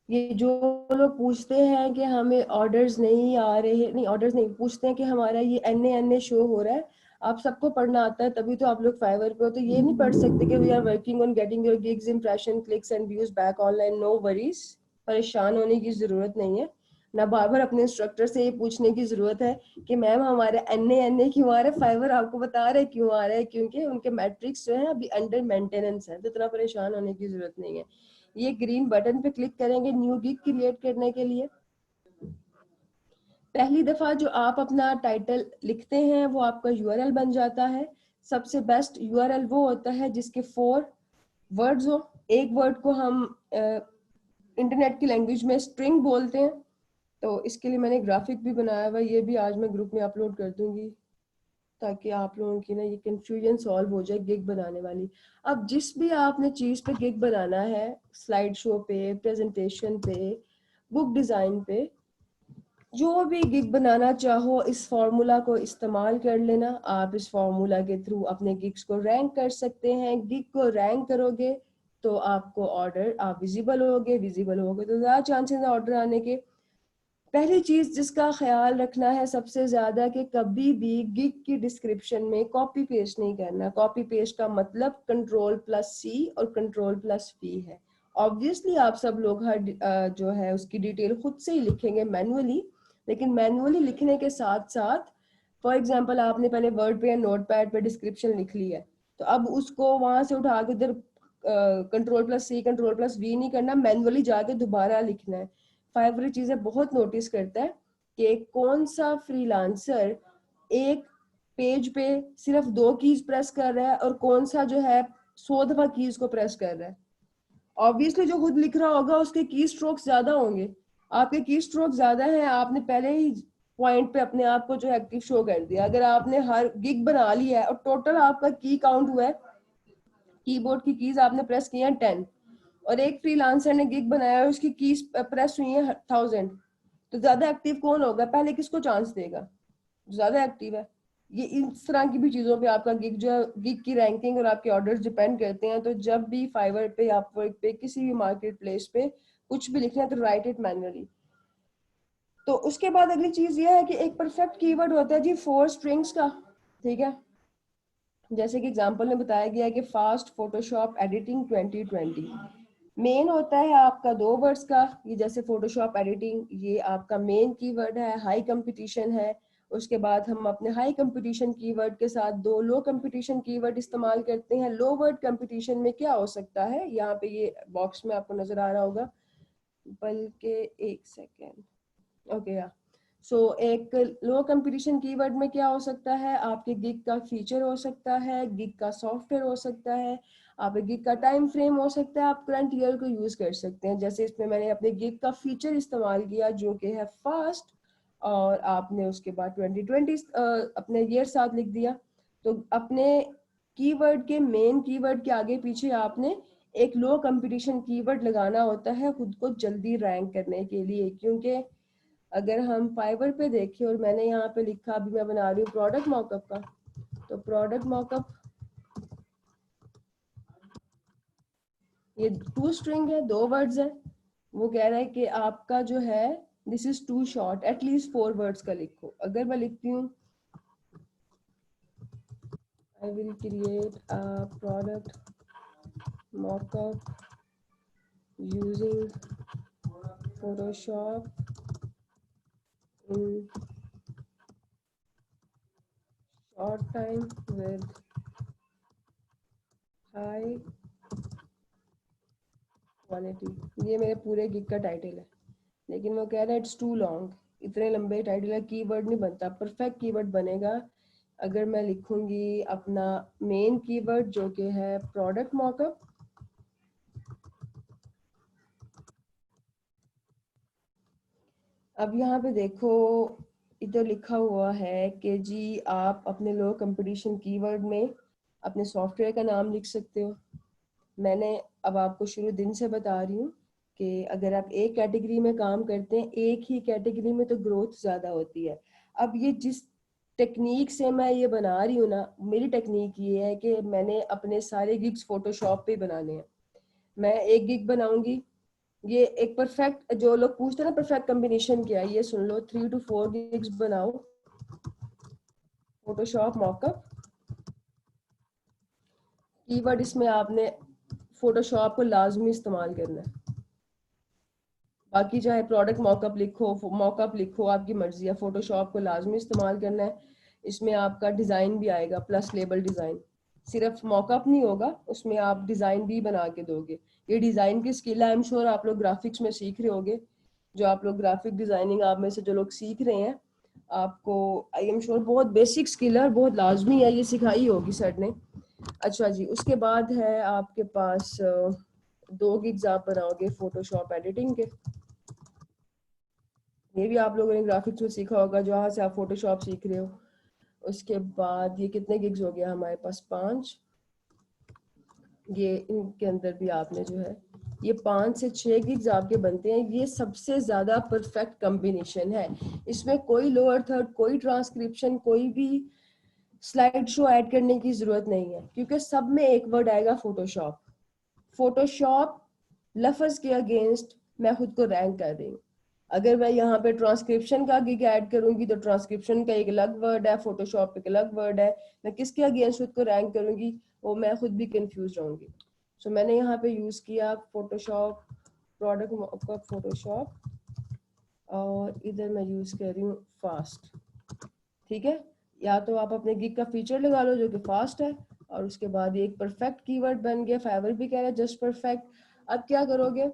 Speaker 1: ये जो लोग पूछते हैं कि हमें ऑर्डर्स नहीं आ रहे, नहीं ऑर्डर्स नहीं पूछते हैं कि हमारा ये एन ए शो हो रहा है, आप सबको पढ़ना आता है तभी तो आप लोग फाइवर पे हो, तो ये नहीं पढ़ सकते कि we are working on getting your gigs impression clicks and views back online. No worries, परेशान होने की जरूरत नहीं है। ना बार बार अपने इंस्ट्रक्टर से ये पूछने की जरूरत है कि मैम हमारे एन ए क्यों आ रहा है, फाइवर आपको बता रहे क्यों आ रहा है, क्योंकि उनके मैट्रिक्स जो है अभी अंडर मेंटेनेंस है, तो इतना परेशान होने की जरूरत नहीं है। ये ग्रीन बटन पे क्लिक करेंगे न्यू गिग क्रिएट करने के लिए। पहली दफा जो आप अपना टाइटल लिखते हैं वो आपका यूआरएल बन जाता है। सबसे बेस्ट यूआरएल वो होता है जिसके 4 वर्ड्स हो। एक वर्ड को हम इंटरनेट की लैंग्वेज में स्ट्रिंग बोलते हैं। तो इसके लिए मैंने ग्राफिक भी बनाया हुआ है, ये भी आज मैं ग्रुप में अपलोड कर दूंगी ताकि आप लोगों की ना ये कंफ्यूजन सॉल्व हो जाए गिग बनाने वाली। अब जिस भी आपने चीज़ पे गिग बनाना है, स्लाइड शो पे, प्रेजेंटेशन पे, बुक डिज़ाइन पे, जो भी गिग बनाना चाहो इस फॉर्मूला को इस्तेमाल कर लेना। आप इस फॉर्मूला के थ्रू अपने गिग्स को रैंक कर सकते हैं। गिग को रैंक करोगे तो आपको ऑर्डर, आप विजिबल होगे तो ज़्यादा चांसेस है ऑर्डर आने के। पहली चीज जिसका ख्याल रखना है सबसे ज्यादा कि कभी भी गिग की डिस्क्रिप्शन में कॉपी पेस्ट नहीं करना। कॉपी पेस्ट का मतलब कंट्रोल प्लस सी और कंट्रोल प्लस वी है। ऑब्वियसली आप सब लोग हर जो है उसकी डिटेल खुद से ही लिखेंगे मैनुअली, लेकिन मैनुअली लिखने के साथ साथ फॉर एग्जांपल आपने पहले वर्ड पे या नोट पैड पे डिस्क्रिप्शन लिख ली है, तो अब उसको वहां से उठा के उधर control plus C control plus V नहीं करना, मैनुअली जाके दोबारा लिखना है। फाइवर ये चीजें बहुत नोटिस करता है कि कौन सा फ्रीलांसर एक पेज पे सिर्फ 2 कीज प्रेस कर रहा है और कौन सा जो है 100 दफा कीज को प्रेस कर रहा है। ऑब्वियसली जो खुद लिख रहा होगा उसके की स्ट्रोक्स ज्यादा होंगे। आपके की स्ट्रोक ज्यादा है, आपने पहले ही पॉइंट पे अपने आप को जो एक्टिव शो कर दिया। अगर आपने हर गिग बना लिया है और टोटल आपका की काउंट हुआ है, कीबोर्ड की कीज आपने प्रेस की है 10, और एक फ्रीलांसर ने गिग बनाया है उसकी कीज प्रेस हुई है 1000, तो ज्यादा एक्टिव कौन होगा, पहले किसको चांस देगा, जो ज्यादा एक्टिव है। ये इस तरह की भी चीजों पे आपका गिग जो गिग की रैंकिंग और आपके ऑर्डर्स डिपेंड करते हैं। तो जब भी फाइवर पे या अपवर्क पे किसी भी मार्केट प्लेस पे कुछ भी लिखना है तो राइट इट मैनुअली। तो उसके बाद अगली चीज ये है कि एक परफेक्ट कीवर्ड होता है जी 4 स्ट्रिंग्स का। ठीक है, जैसे कि एग्जांपल में बताया गया है कि फास्ट फोटोशॉप एडिटिंग 2020 मेन होता है आपका 2 वर्ड्स का। ये जैसे फोटोशॉप एडिटिंग ये आपका मेन कीवर्ड है, हाई कंपटीशन है। उसके बाद हम अपने हाई कंपटीशन कीवर्ड के साथ 2 लो कंपटीशन कीवर्ड इस्तेमाल करते हैं। लो वर्ड कंपटीशन में क्या हो सकता है, यहाँ पे ये बॉक्स में आपको नजर आ रहा होगा, बल्कि एक सेकेंड, ओके या सो एक लो कंपटीशन कीवर्ड में क्या हो सकता है, आपके गिग का फीचर हो सकता है, गिग का सॉफ्टवेयर हो सकता है, आपके गिग का टाइम फ्रेम हो सकता है, आप करंट ईयर को यूज कर सकते हैं। जैसे इसमें मैंने अपने गिग का फीचर इस्तेमाल किया जो कि है फास्ट, और आपने उसके बाद 2020 अपने ईयर साथ लिख दिया। तो अपने कीवर्ड के मेन कीवर्ड के आगे पीछे आपने एक लो कंपटीशन कीवर्ड लगाना होता है खुद को जल्दी रैंक करने के लिए। क्योंकि अगर हम फाइवर पे देखें और मैंने यहाँ पे लिखा, अभी मैं बना रही हूँ प्रोडक्ट मॉकअप का, तो प्रोडक्ट मॉकअप ये 2 स्ट्रिंग है, 2 वर्ड्स है। वो कह रहा है कि आपका जो है this is too short, at least 4 words का लिखो। अगर मैं लिखती हूँ I will create a product mockup using Photoshop in short time with high quality, ये मेरे पूरे गिग का टाइटल है। लेकिन वो कह रहा है इट्स टू लॉन्ग, इतने लंबे टाइटल का कीवर्ड नहीं बनता। परफेक्ट कीवर्ड बनेगा अगर मैं लिखूंगी अपना मेन कीवर्ड जो कि है प्रोडक्ट मॉकअप, अब यहाँ पे देखो, इधर लिखा हुआ है कि जी आप अपने लो कंपटीशन कीवर्ड में अपने सॉफ्टवेयर का नाम लिख सकते हो। मैंने अब आपको शुरू दिन से बता रही हूँ कि अगर आप एक कैटेगरी में काम करते हैं, एक ही कैटेगरी में, तो ग्रोथ ज़्यादा होती है। अब ये जिस टेक्निक से मैं ये बना रही हूँ ना, मेरी टेक्निक ये है कि मैंने अपने सारे गिग्स फोटोशॉप पे बनाने हैं। मैं एक गिग बनाऊंगी, ये एक परफेक्ट, जो लोग पूछते हैं ना परफेक्ट कॉम्बिनेशन क्या है, ये सुन लो, 3 to 4 गिग्स बनाओ फोटोशॉप मॉकअप। कीवर्ड इसमें आपने फोटोशॉप को लाजमी इस्तेमाल करना है। बाकी चाहे प्रोडक्ट मॉकअप लिखो, आपकी मर्जी है, फोटोशॉप को लाजमी इस्तेमाल करना है। इसमें आपका डिज़ाइन भी आएगा, प्लस लेबल डिज़ाइन। सिर्फ मॉकअप नहीं होगा, उसमें आप डिज़ाइन भी बना के दोगे। ये डिज़ाइन की स्किल है, आई एम श्योर आप लोग ग्राफिक्स में सीख रहे होगे। जो आप लोग ग्राफिक डिज़ाइनिंग, आप में से जो लोग सीख रहे हैं, आपको आई एम श्योर बहुत बेसिक स्किल है और बहुत लाजमी है, ये सिखाई होगी सर ने। अच्छा जी, उसके बाद है आपके पास 2 गिग्स आप बनाओगे फोटोशॉप एडिटिंग के। ये भी आप लोगों ने ग्राफिक्स में सीखा होगा, जहाँ से आप फोटोशॉप सीख रहे हो। उसके बाद ये कितने गिग्स हो गया हमारे पास, 5। ये इनके अंदर भी आपने जो है, ये 5 से 6 गिग्स आपके बनते हैं। ये सबसे ज्यादा परफेक्ट कॉम्बिनेशन है। इसमें कोई लोअर थर्ड, कोई ट्रांसक्रिप्शन, कोई भी स्लाइड शो ऐड करने की जरूरत नहीं है, क्योंकि सब में एक वर्ड आएगा, फोटोशॉप। फोटोशॉप लफ्ज के अगेंस्ट मैं खुद को रैंक कर रही हूँ। अगर मैं यहाँ पे ट्रांसक्रिप्शन का गिग ऐड करूंगी तो ट्रांसक्रिप्शन का एक अलग वर्ड है, फोटोशॉप एक अलग वर्ड है। मैं किसके अगेंस्ट खुद को रैंक करूंगी, वो मैं खुद भी कंफ्यूज रहूंगी। सो मैंने यहाँ पे यूज किया फोटोशॉप प्रोडक्ट फोटोशॉप, और इधर मैं यूज कर रही हूँ फास्ट। ठीक है, या तो आप अपने गिग का फीचर लगा लो जो कि फास्ट है, और उसके बाद ये एक परफेक्ट कीवर्ड बन गया। फाइवर भी कह रहा है जस्ट परफेक्ट। अब क्या करोगे,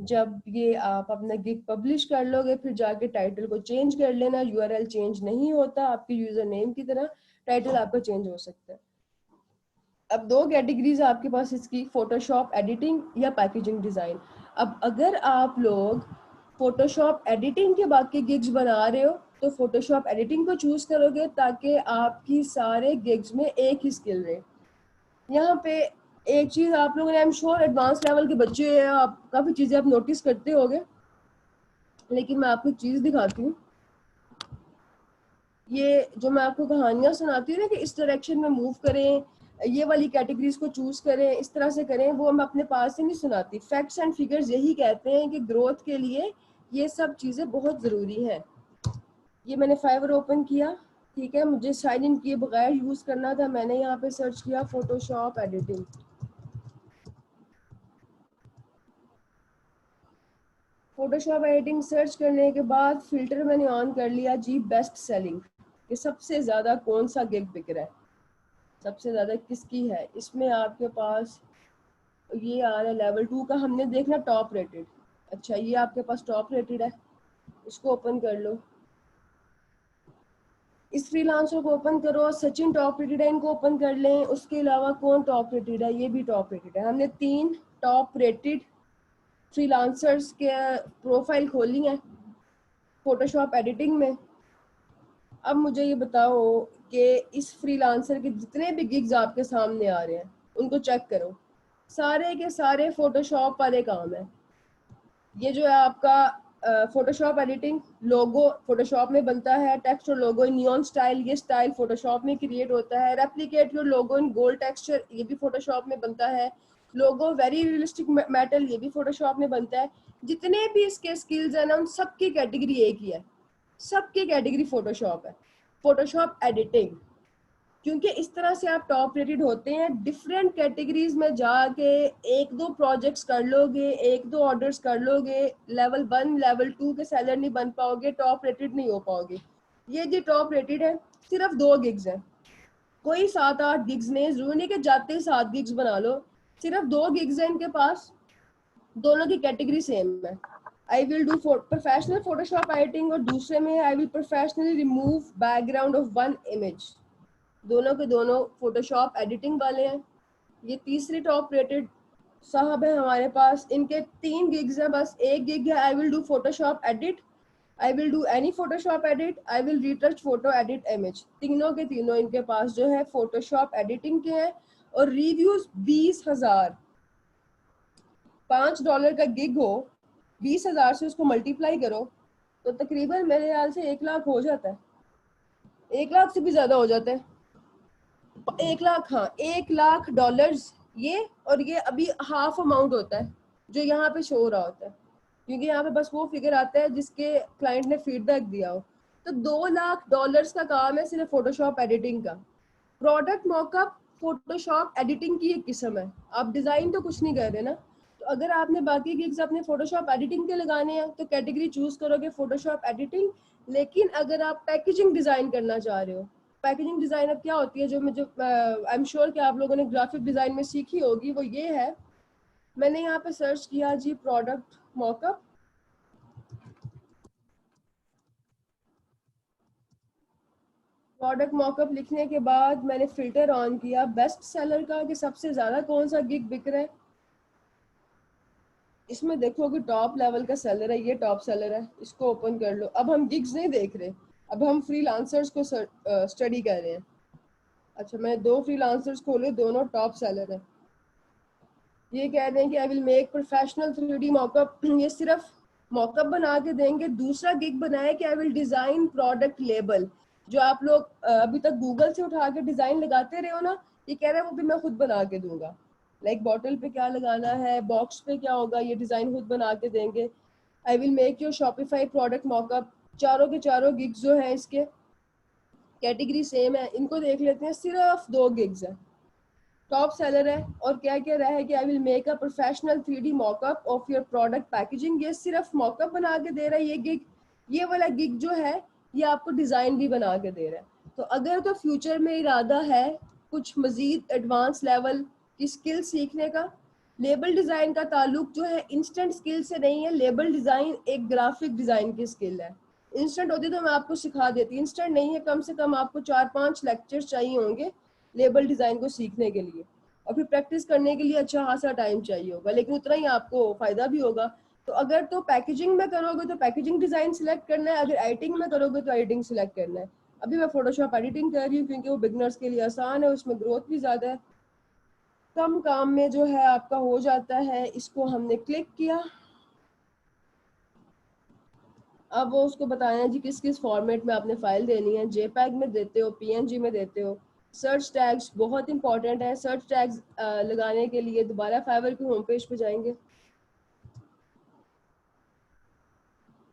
Speaker 1: जब ये आप अपना गिग पब्लिश कर लोगे, फिर जाके टाइटल को चेंज कर लेना। यूआरएल चेंज नहीं होता, आपके यूजर नेम की तरह टाइटल आपका चेंज हो सकता है। अब 2 कैटेगरीज आपके पास इसकी, फोटोशॉप एडिटिंग या पैकेजिंग डिजाइन। अब अगर आप लोग फोटोशॉप एडिटिंग के बाकी गिग्स बना रहे हो, तो फोटोशॉप एडिटिंग को चूज करोगे, ताकि आपकी सारे गिग्स में एक ही स्किल रहे। यहाँ पे एक चीज आप लोगों ने, I am sure advance level के बच्चे हैं, आप काफी चीजें आप नोटिस करते होगे, लेकिन मैं आपको एक चीज दिखाती हूँ। ये जो मैं आपको कहानियां सुनाती हूँ ना कि इस डायरेक्शन में मूव करें, ये वाली कैटेगरीज को चूज करें, इस तरह से करें, वो मैं अपने पास से नहीं सुनाती। फैक्ट्स एंड फिगर्स यही कहते हैं कि ग्रोथ के लिए ये सब चीजें बहुत जरूरी हैं। ये मैंने फाइवर ओपन किया, ठीक है, मुझे साइन इन किए बगैर यूज करना था। मैंने यहाँ पे सर्च किया Photoshop editing. Photoshop editing search करने के बाद फिल्टर मैंने ऑन कर लिया जी, बेस्ट सेलिंग, कि सबसे ज्यादा कौन सा गिग बिक रहा है, सबसे ज्यादा किसकी है। इसमें आपके पास ये आ रहा है लेवल 2 का, हमने देखना टॉप रेटेड। अच्छा, ये आपके पास टॉप रेटेड है, इसको ओपन कर लो। इस फ्रीलांसर को ओपन करो, सचिन टॉप रेटेड है, इनको ओपन कर लें। उसके अलावा कौन टॉप रेटेड है, ये भी टॉप रेटेड है। हमने 3 टॉप रेटेड फ्रीलांसर्स के प्रोफाइल खोली है फोटोशॉप एडिटिंग में। अब मुझे ये बताओ कि इस फ्रीलांसर के जितने भी गिग्स आपके सामने आ रहे हैं, उनको चेक करो, सारे के सारे फोटोशॉप वाले काम है। ये जो है आपका फोटोशॉप एडिटिंग, लोगो फोटोशॉप में बनता है, टेक्स्ट और लोगो इन नियॉन स्टाइल, ये स्टाइल फोटोशॉप में क्रिएट होता है। Replicate your logo in gold texture, ये भी फोटोशॉप में बनता है। लोगो वेरी रियलिस्टिक मेटल, ये भी फोटोशॉप में बनता है। जितने भी इसके स्किल्स हैं ना, उन सबकी कैटेगरी एक ही है, सबकी कैटेगरी फोटोशॉप है, फोटोशॉप एडिटिंग। क्योंकि इस तरह से आप टॉप रेटेड होते हैं। डिफरेंट कैटेगरीज में जाके 1-2 प्रोजेक्ट्स कर लोगे, 1-2 ऑर्डर्स कर लोगे, लेवल 1 लेवल 2 के सेलर नहीं बन पाओगे, टॉप रेटेड नहीं हो पाओगे। ये जो टॉप रेटेड है, सिर्फ 2 गिग्स हैं, कोई 7-8 गिग्स नहीं, जरूरी नहीं कि जाते ही 7 गिग्स बना लो, सिर्फ 2 गिग्स हैं इनके पास, दोनों की कैटेगरी सेम है। I will do professional Photoshop editing, और दूसरे में I will professionally remove background of 1 image. दोनों के दोनों फोटोशॉप एडिटिंग वाले हैं। ये तीसरी टॉप रेटेड साहब है हमारे पास, इनके 3 गिग्स हैं, बस एक गिग है I will do Photoshop edit, I will do any Photoshop edit, I will retouch photo edit image, तीनों के तीनों इनके पास जो है फोटोशॉप एडिटिंग के हैं। और रिव्यूज 20,000, $5 का गिग हो, 20,000 से उसको मल्टीप्लाई करो तो तकरीबन मेरे ख्याल से 1 लाख हो जाता है, 1 लाख से भी ज्यादा हो जाता है। 1 लाख, हाँ, $1 लाख ये। और ये अभी हाफ अमाउंट होता है जो यहाँ पे शो हो रहा होता है, क्योंकि यहाँ पे बस वो फिगर आता है जिसके क्लाइंट ने फीडबैक दिया हो। तो $2 लाख का काम है सिर्फ फोटोशॉप एडिटिंग का। प्रोडक्ट मॉकअप फोटोशॉप एडिटिंग की एक किस्म है, आप डिजाइन तो कुछ नहीं कर रहे ना। तो अगर आपने बाकी गिग्स अपने फोटोशॉप एडिटिंग के लगाने हैं तो कैटेगरी चूज करोगे फोटोशॉप एडिटिंग। लेकिन अगर आप पैकेजिंग डिजाइन करना चाह रहे हो, पैकेजिंग डिजाइन अब क्या होती है, जो मुझे आई एम श्योर कि आप लोगों ने ग्राफिक डिजाइन में सीखी होगी, वो ये है। मैंने यहाँ पे सर्च किया जी प्रोडक्ट मॉकअप, प्रोडक्ट मॉकअप लिखने के बाद मैंने फिल्टर ऑन किया बेस्ट सेलर का, कि सबसे ज्यादा कौन सा गिग बिक रहा है। इसमें देखो कि टॉप लेवल का सेलर है, ये टॉप सेलर है, इसको ओपन कर लो। अब हम गिग्स नहीं देख रहे, अब हम फ्रीलांसर्स को स्टडी कर रहे हैं। अच्छा, मैं 2 फ्रीलांसर्स खोले, दोनों टॉप सेलर है। ये कह रहे हैं कि I will make professional 3D mock-up, ये सिर्फ मॉकअप बना के देंगे। दूसरा गिग बनाया कि I will design product label, जो आप लोग अभी तक गूगल से उठा के डिजाइन लगाते रहे हो ना, ये कह रहे हैं वो भी मैं खुद बना के दूंगा। लाइक बॉटल पे क्या लगाना है, बॉक्स पे क्या होगा, ये डिजाइन खुद बना के देंगे। I will make your Shopify product mock-up. चारों के चारों गिग्स जो है इसके कैटेगरी सेम है, इनको देख लेते हैं। सिर्फ 2 गिग्स है, टॉप सेलर है। और क्या क्या रहा है कि I will make a professional 3D mock-up of your product packaging, ये सिर्फ मॉकअप बना के दे रहा है ये गिग। ये वाला गिग जो है ये आपको डिजाइन भी बना के दे रहा है। तो अगर तो फ्यूचर में इरादा है कुछ मजीद एडवांस लेवल की स्किल सीखने का, लेबल डिजाइन का ताल्लुक जो है इंस्टेंट स्किल से नहीं है। लेबल डिजाइन एक ग्राफिक डिजाइन की स्किल है। इंस्टेंट होती तो मैं आपको सिखा देती, इंस्टेंट नहीं है। कम से कम आपको 4-5 लेक्चर्स चाहिए होंगे लेबल डिजाइन को सीखने के लिए, और फिर प्रैक्टिस करने के लिए अच्छा खासा टाइम चाहिए होगा, लेकिन उतना ही आपको फायदा भी होगा। तो अगर तो पैकेजिंग में करोगे तो पैकेजिंग डिजाइन सिलेक्ट करना है, अगर एडिटिंग में करोगे तो एडिटिंग सिलेक्ट करना है। अभी मैं फोटोशॉप एडिटिंग कर रही हूँ क्योंकि वो बिगनर्स के लिए आसान है, उसमें ग्रोथ भी ज्यादा है, कम काम में जो है आपका हो जाता है। इसको हमने क्लिक किया, अब वो उसको बताया जी किस किस फॉर्मेट में आपने फाइल देनी है, जेपैग में देते हो, पीएनजी में देते हो। सर्च टैग्स बहुत इंपॉर्टेंट है, सर्च टैग्स लगाने के लिए दोबारा फाइवर की होम पेज पे जाएंगे,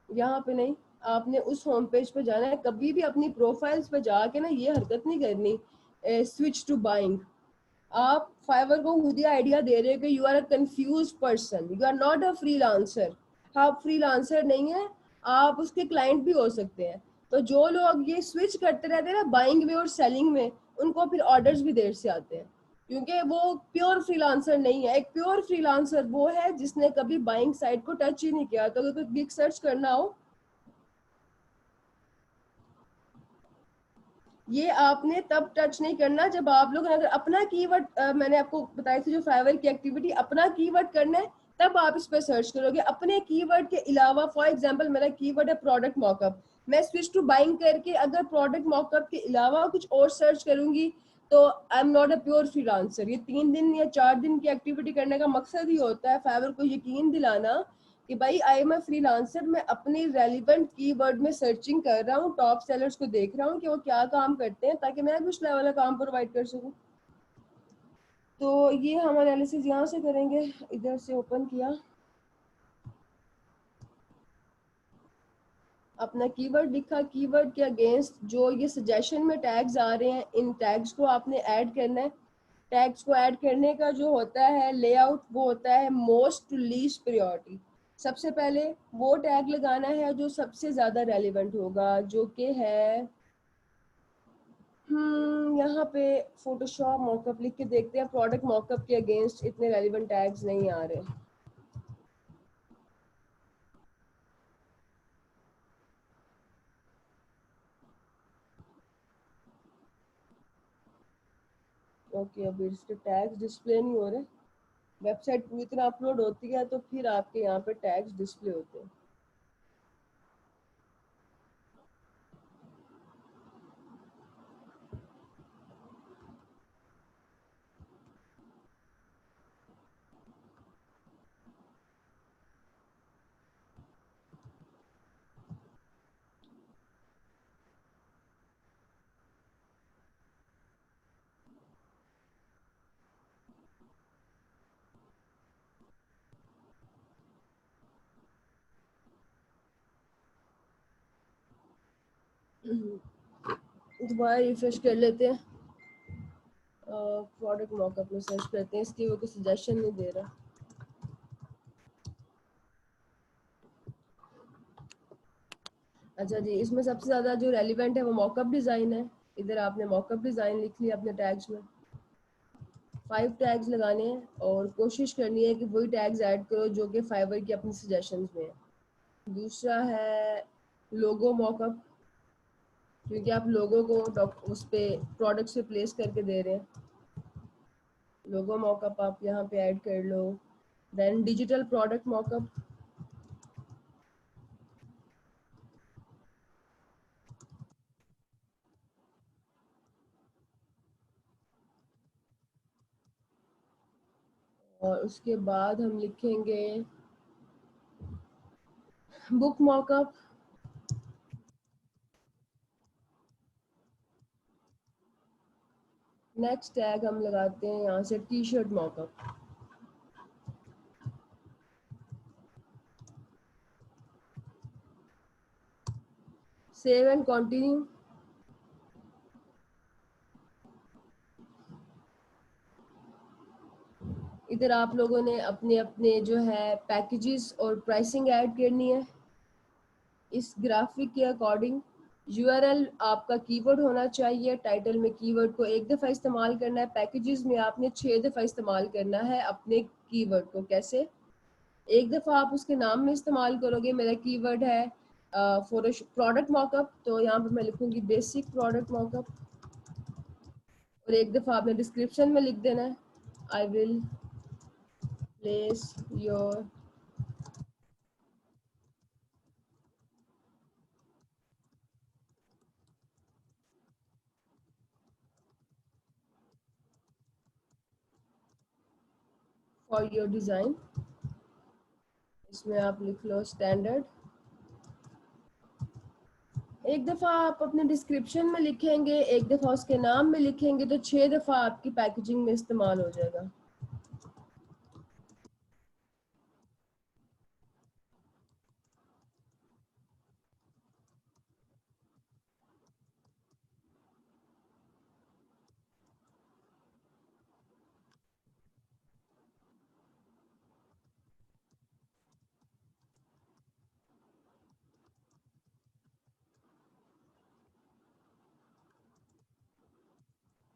Speaker 1: यहाँ पे नहीं, आपने उस होम पेज पे जाना है। कभी भी अपनी प्रोफाइल्स पे जाके ना ये हरकत नहीं करनी, स्विच टू बाइंग। आप फाइवर को खुद ही आइडिया दे रहे हो कि you are a confuse person, you are not a freelancer. आप फ्रीलांसर नहीं है, आप उसके क्लाइंट भी हो सकते हैं। तो जो लोग ये स्विच करते रहते हैं ना बाइंग में और सेलिंग में, उनको फिर ऑर्डर्स भी देर से आते हैं, क्योंकि वो प्योर फ्रीलांसर नहीं है। एक प्योर फ्रीलांसर वो है जिसने कभी बाइंग साइट को टच ही नहीं किया। तो अगर कोई गिग सर्च करना हो, ये आपने तब टच नहीं करना जब आप लोग अगर अपना कीवर्ड, मैंने आपको बताया थी जो फाइवर की एक्टिविटी, अपना कीवर्ड करना है, तब आप इस पर सर्च करोगे। अपने कीवर्ड के अलावा, फॉर एग्जांपल मेरा कीवर्ड है प्रोडक्ट मॉकअप, मैं स्विच टू बाइंग करके अगर प्रोडक्ट मॉकअप के अलावा कुछ और सर्च करूंगी तो I am not a pure freelancer. ये 3 दिन या 4 दिन की एक्टिविटी करने का मकसद ही होता है फाइवर को यकीन दिलाना कि भाई आई एम अ फ्रीलांसर, मैं अपनी रेलिवेंट कीवर्ड में सर्चिंग कर रहा हूँ, टॉप सेलर्स को देख रहा हूँ कि वो क्या काम करते हैं, ताकि मैं भी उस लेवल का काम प्रोवाइड कर सकूँ। तो ये हम एनालिसिस यहाँ से करेंगे, इधर से ओपन किया, अपना कीवर्ड लिखा, कीवर्ड के अगेंस्ट जो ये सजेशन में टैग्स आ रहे हैं, इन टैग्स को आपने ऐड करना है। टैग्स को ऐड करने का जो होता है लेआउट, वो होता है मोस्ट टू लीस्ट प्रायोरिटी। सबसे पहले वो टैग लगाना है जो सबसे ज्यादा रेलिवेंट होगा, जो कि है यहाँ पे फोटोशॉप मॉकअप लिख के देखते हैं। प्रोडक्ट मॉकअप के अगेंस्ट इतने रेलिवेंट टैग्स नहीं आ रहे। ओके, अभी इसके टैग्स डिस्प्ले नहीं हो रहे। वेबसाइट पूरी तरह अपलोड होती है तो फिर आपके यहाँ पे टैग्स डिस्प्ले होते हैं। दोबारा रिफ्रेश कर लेते हैं, प्रोडक्ट मॉकअप में सर्च करते हैं, इसकी वो कोई सजेशन नहीं दे रहा। अच्छा जी, इसमें सबसे ज़्यादा जो रेलिवेंट है वो मॉकअप डिज़ाइन है। इधर आपने मॉकअप डिज़ाइन लिख लिया अपने टैग्स में, 5 टैग्स लगाने हैं और कोशिश करनी है कि वही टैग्स ऐड करो जो कि फाइवर की अपनी सजेशंस में है। दूसरा है लोगो मॉकअप, क्योंकि आप लोगों को उस पे प्रोडक्ट से प्लेस करके दे रहे हैं। लोगो मॉकअप आप यहाँ पे ऐड कर लो। देन डिजिटल प्रोडक्ट मॉकअप, और उसके बाद हम लिखेंगे बुक मॉकअप। नेक्स्ट टैग हम लगाते हैं यहाँ से T shirt mock-up. Save and continue. इधर आप लोगों ने अपने अपने जो है पैकेजेस और प्राइसिंग ऐड करनी है इस ग्राफिक के अकॉर्डिंग। यूआरएल आपका कीवर्ड होना चाहिए, टाइटल में कीवर्ड को एक दफ़ा इस्तेमाल करना है, पैकेजेस में आपने 6 दफ़ा इस्तेमाल करना है अपने कीवर्ड को। कैसे? एक दफ़ा आप उसके नाम में इस्तेमाल करोगे, मेरा कीवर्ड है फॉर प्रोडक्ट मॉकअप, तो यहाँ पर मैं लिखूंगी बेसिक प्रोडक्ट मॉकअप, और एक दफ़ा आपने डिस्क्रिप्शन में लिख देना है I will place your for your design. इसमें आप लिख लो स्टैंडर्ड। एक दफ़ा आप अपने डिस्क्रिप्शन में लिखेंगे, एक दफ़ा उसके नाम में लिखेंगे, तो 6 दफ़ा आपकी पैकेजिंग में इस्तेमाल हो जाएगा।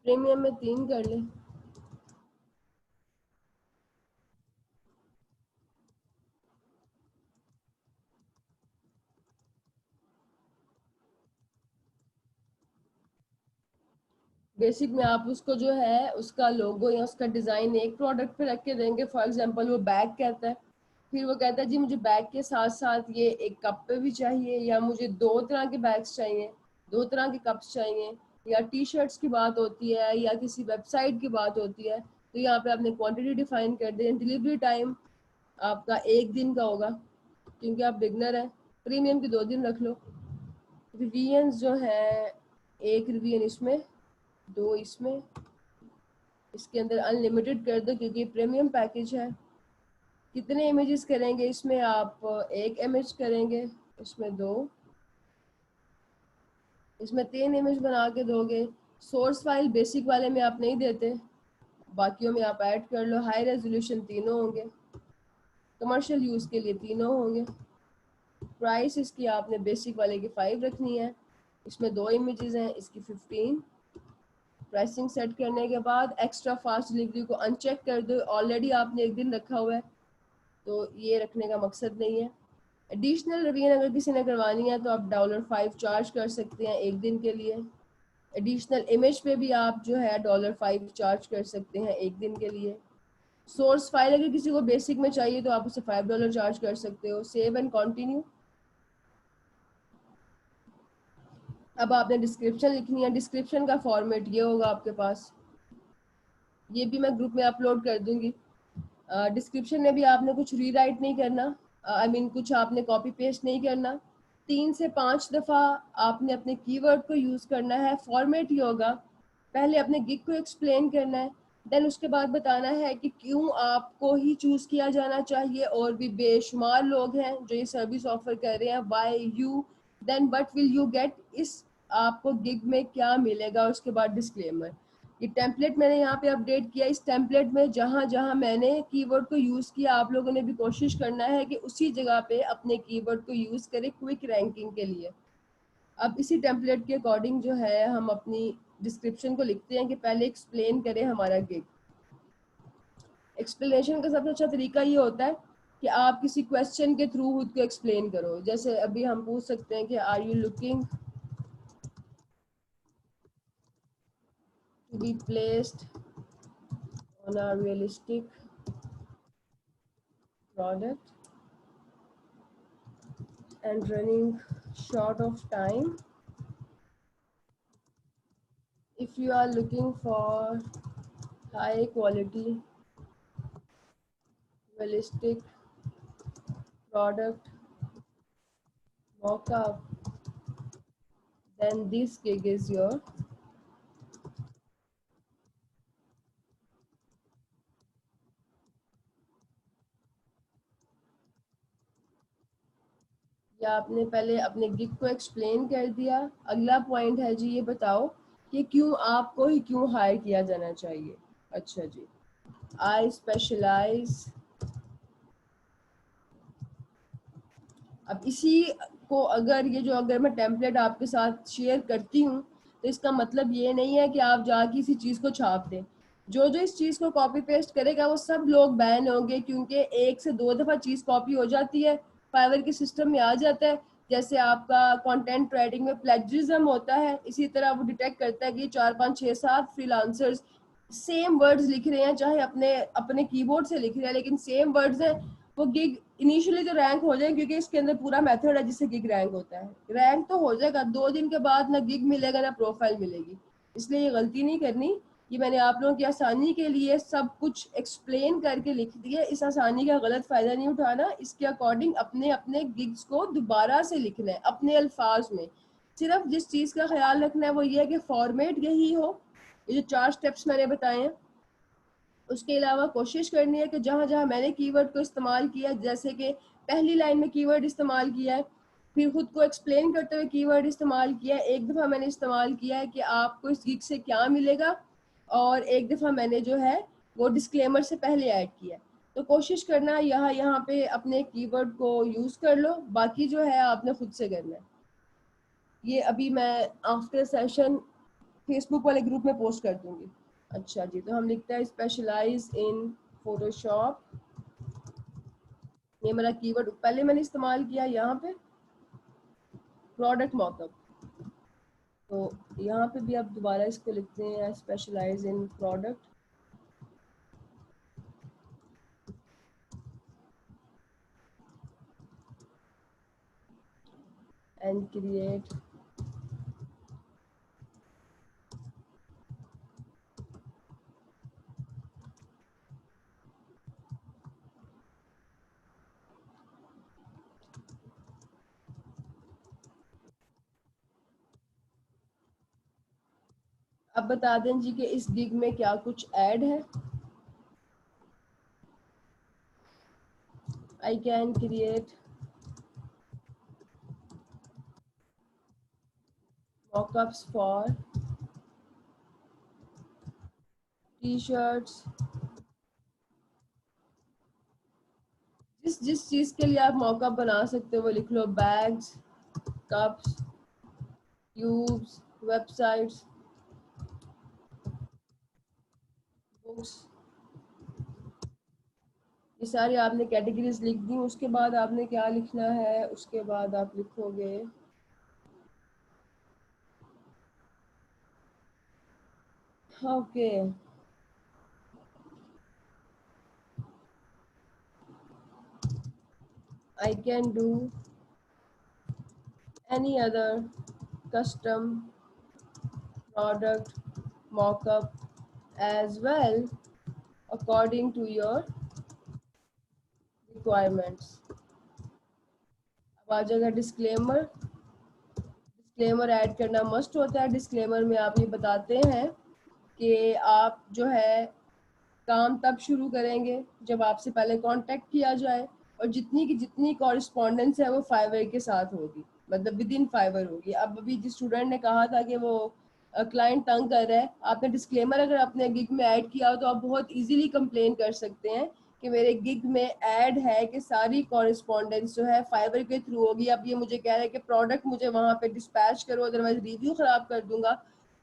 Speaker 1: प्रीमियम में 3 कर ले। बेसिक में आप उसको जो है उसका लोगो या उसका डिज़ाइन एक प्रोडक्ट पे रख के देंगे। फॉर एग्जांपल वो बैग कहता है, फिर वो कहता है जी मुझे बैग के साथ साथ ये एक कप पे भी चाहिए, या मुझे 2 तरह के बैग्स चाहिए, 2 तरह के कप्स चाहिए, या टी शर्ट्स की बात होती है या किसी वेबसाइट की बात होती है, तो यहाँ पे आपने क्वांटिटी डिफाइन कर दें। डिलीवरी टाइम आपका 1 दिन का होगा क्योंकि आप बिगनर हैं। प्रीमियम के 2 दिन रख लो। रिवीजन्स जो है 1 रिवीजन इसमें, 2 इसमें, इसके अंदर अनलिमिटेड कर दो क्योंकि प्रीमियम पैकेज है। कितने इमेजेस करेंगे इसमें? आप 1 इमेज करेंगे, इसमें 2, इसमें 3 इमेज बना के दोगे। सोर्स फाइल बेसिक वाले में आप नहीं देते, बाकियों में आप ऐड कर लो। हाई रेजोल्यूशन तीनों होंगे, कमर्शियल यूज़ के लिए तीनों होंगे। प्राइस इसकी आपने बेसिक वाले की 5 रखनी है, इसमें 2 इमेजेस हैं, इसकी 15। प्राइसिंग सेट करने के बाद एक्स्ट्रा फास्ट डिलीवरी को अनचेक कर दो। ऑलरेडी आपने 1 दिन रखा हुआ है तो ये रखने का मकसद नहीं है। एडिशनल रिवीजन अगर किसी ने करवानी है तो आप $5 चार्ज कर सकते हैं 1 दिन के लिए। एडिशनल इमेज पे भी आप जो है $5 चार्ज कर सकते हैं 1 दिन के लिए। सोर्स फाइल अगर किसी को बेसिक में चाहिए तो आप उसे $5 चार्ज कर सकते हो। Save and continue. अब आपने डिस्क्रिप्शन लिखनी है। डिस्क्रिप्शन का फॉर्मेट ये होगा आपके पास, ये भी मैं ग्रुप में अपलोड कर दूंगी। डिस्क्रिप्शन में भी आपने कुछ रीराइट नहीं करना, आई मीन कुछ आपने कॉपी पेस्ट नहीं करना। 3 से 5 दफ़ा आपने अपने कीवर्ड को यूज़ करना है। फॉर्मेट ये होगा, पहले अपने गिग को एक्सप्लेन करना है, देन उसके बाद बताना है कि क्यों आपको ही चूज़ किया जाना चाहिए, और भी बेशुमार लोग हैं जो ये सर्विस ऑफर कर रहे हैं, why you, then what will you get. इस आपको गिग में क्या मिलेगा, उसके बाद डिस्क्लेमर। ये टेम्पलेट मैंने यहाँ पे अपडेट किया। इस टेम्पलेट में जहाँ जहाँ मैंने कीवर्ड को यूज़ किया, आप लोगों ने भी कोशिश करना है कि उसी जगह पे अपने कीवर्ड को यूज़ करें क्विक रैंकिंग के लिए। अब इसी टेम्पलेट के अकॉर्डिंग जो है हम अपनी डिस्क्रिप्शन को लिखते हैं कि पहले एक्सप्लेन करें हमारा गिग। एक्सप्लेनेशन का सबसे अच्छा तरीका ये होता है कि आप किसी क्वेश्चन के थ्रू खुद को एक्सप्लेन करो। जैसे अभी हम पूछ सकते हैं कि are you looking to be placed on a realistic product and running short of time. If you are looking for high quality realistic product mock-up, then this gig is your। या आपने पहले अपने गिग को एक्सप्लेन कर दिया। अगला पॉइंट है जी, ये बताओ कि क्यों आपको ही क्यों हायर किया जाना चाहिए। अच्छा जी, आई स्पेशलाइज। अब इसी को अगर मैं टेम्पलेट आपके साथ शेयर करती हूँ, तो इसका मतलब ये नहीं है कि आप जाके इसी चीज़ को छाप दें। जो जो इस चीज़ को कॉपी पेस्ट करेगा वो सब लोग बैन होंगे, क्योंकि 1 से 2 दफ़ा चीज़ कॉपी हो जाती है, फाइवर के सिस्टम में आ जाता है। जैसे आपका कंटेंट राइटिंग में प्लेजरिज्म होता है, इसी तरह वो डिटेक्ट करता है कि 4 5 6 7 फ्रीलांसर्स सेम वर्ड्स लिख रहे हैं, चाहे अपने अपने कीबोर्ड से लिख रहे हैं, लेकिन सेम वर्ड्स हैं। वो गिग इनिशियली तो रैंक हो जाए, क्योंकि इसके अंदर पूरा मेथड है जिससे गिग रैंक होता है। रैंक तो हो जाएगा, 2 दिन के बाद ना गिग मिलेगा ना प्रोफाइल मिलेगी। इसलिए ये गलती नहीं करनी। ये मैंने आप लोगों की आसानी के लिए सब कुछ एक्सप्लेन करके लिख दिया। इस आसानी का गलत फ़ायदा नहीं उठाना। इसके अकॉर्डिंग अपने अपने गिग्स को दोबारा से लिखना है अपने अल्फाज में। सिर्फ जिस चीज़ का ख्याल रखना है वो ये है कि फॉर्मेट यही हो, ये जो 4 स्टेप्स मैंने बताए हैं। उसके अलावा कोशिश करनी है कि जहाँ जहाँ मैंने कीवर्ड को इस्तेमाल किया, जैसे कि पहली लाइन में कीवर्ड इस्तेमाल किया है, फिर खुद को एक्सप्लेन करते हुए कीवर्ड इस्तेमाल किया है, 1 दफ़ा मैंने इस्तेमाल किया है कि आपको इस गिग से क्या मिलेगा, और 1 दफ़ा मैंने जो है वो डिस्क्लेमर से पहले ऐड किया है। तो कोशिश करना यहाँ पे अपने कीवर्ड को यूज़ कर लो, बाकी जो है आपने खुद से करना है। ये अभी मैं आफ्टर सेशन फेसबुक वाले ग्रुप में पोस्ट कर दूंगी। अच्छा जी, तो हम लिखते हैं स्पेशलाइज इन फोटोशॉप। ये मेरा कीवर्ड पहले मैंने इस्तेमाल किया यहाँ पे, प्रोडक्ट मॉकअप। तो यहाँ पे भी आप दोबारा इसको लिखते हैं specialise in product and create अब बता दें जी कि इस गिग में क्या कुछ ऐड है। I can create mockups for T shirts. जिस जिस चीज़ के लिए आप मॉकअप बना सकते हो वो लिख लो, bags, cups, tubes, websites, books, ये सारी आपने कैटेगरीज लिख दी। उसके बाद आपने क्या लिखना है, उसके बाद आप लिखोगे okay, I can do any other custom product mockup as well according to your requirements। अब आ जाएगा डिस्क्लेमर। डिस्क्लेमर ऐड करना मस्ट होता है। डिस्क्लेमर में आप ये बताते हैं कि आप जो है काम तब शुरू करेंगे जब आपसे पहले कांटेक्ट किया जाए, और जितनी की जितनी कॉरेस्पॉन्डेंस है वो फाइवर के साथ होगी। मतलब विद इन फाइवर होगी। अब अभी जिस स्टूडेंट ने कहा था कि वो क्लाइंट तंग कर रहा है, आपने डिस्क्लेमर अगर अपने गिग में ऐड किया हो तो आप बहुत इजीली कंप्लेन कर सकते हैं कि मेरे गिग में ऐड है कि सारी कॉरेस्पॉन्डेंस जो है फाइवर के थ्रू होगी। अब ये मुझे कह रहा है कि प्रोडक्ट मुझे वहाँ पे डिस्पैच करो, अदरवाइज रिव्यू ख़राब कर दूंगा,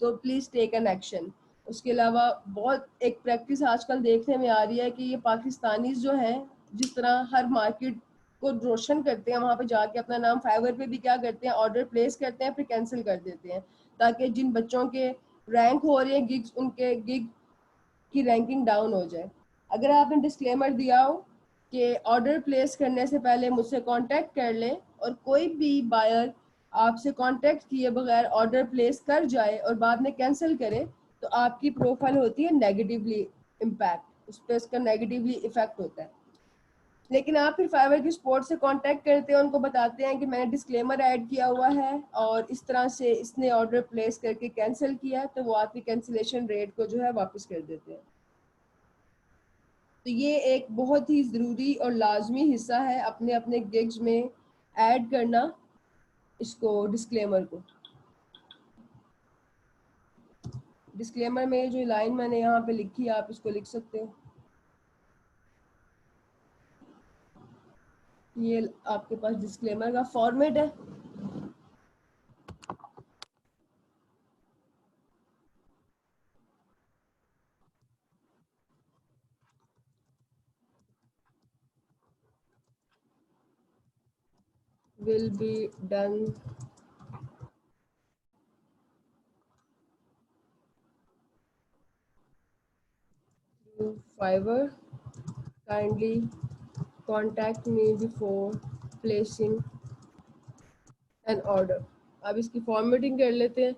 Speaker 1: तो प्लीज़ टेक एन एक्शन। उसके अलावा बहुत एक प्रैक्टिस आजकल देखने में आ रही है कि ये पाकिस्तानी जो हैं, जिस तरह हर मार्केट को रोशन करते हैं, वहाँ पे जाके अपना नाम फाइवर पे भी क्या करते हैं, ऑर्डर प्लेस करते हैं फिर कैंसिल कर देते हैं, ताकि जिन बच्चों के रैंक हो रहे हैं गिग्स, उनके गिग की रैंकिंग डाउन हो जाए। अगर आपने डिस्क्लेमर दिया हो कि ऑर्डर प्लेस करने से पहले मुझसे कांटेक्ट कर लें, और कोई भी बायर आपसे कांटेक्ट किए बगैर ऑर्डर प्लेस कर जाए और बाद में कैंसिल करे, तो आपकी प्रोफाइल होती है नेगेटिवली इम्पैक्ट, उस पर उसका नेगेटिवली इफेक्ट होता है। लेकिन आप फिर फाइवर की सपोर्ट से कांटेक्ट करते हैं, उनको बताते हैं कि मैंने डिस्क्लेमर ऐड किया हुआ है और इस तरह से इसने ऑर्डर प्लेस करके कैंसिल किया, तो वो आपकी कैंसिलेशन रेट को जो है वापस कर देते हैं। तो ये एक बहुत ही ज़रूरी और लाजमी हिस्सा है अपने अपने गिग्स में ऐड करना इसको, डिस्क्लेमर को। डिस्क्लेमर में जो लाइन मैंने यहाँ पे लिखी है आप इसको लिख सकते हो। ये आपके पास डिस्क्लेमर का फॉर्मेट है। Will be done through Fiverr. Kindly contact me before placing an order। अब इसकी फॉर्मेटिंग कर लेते हैं,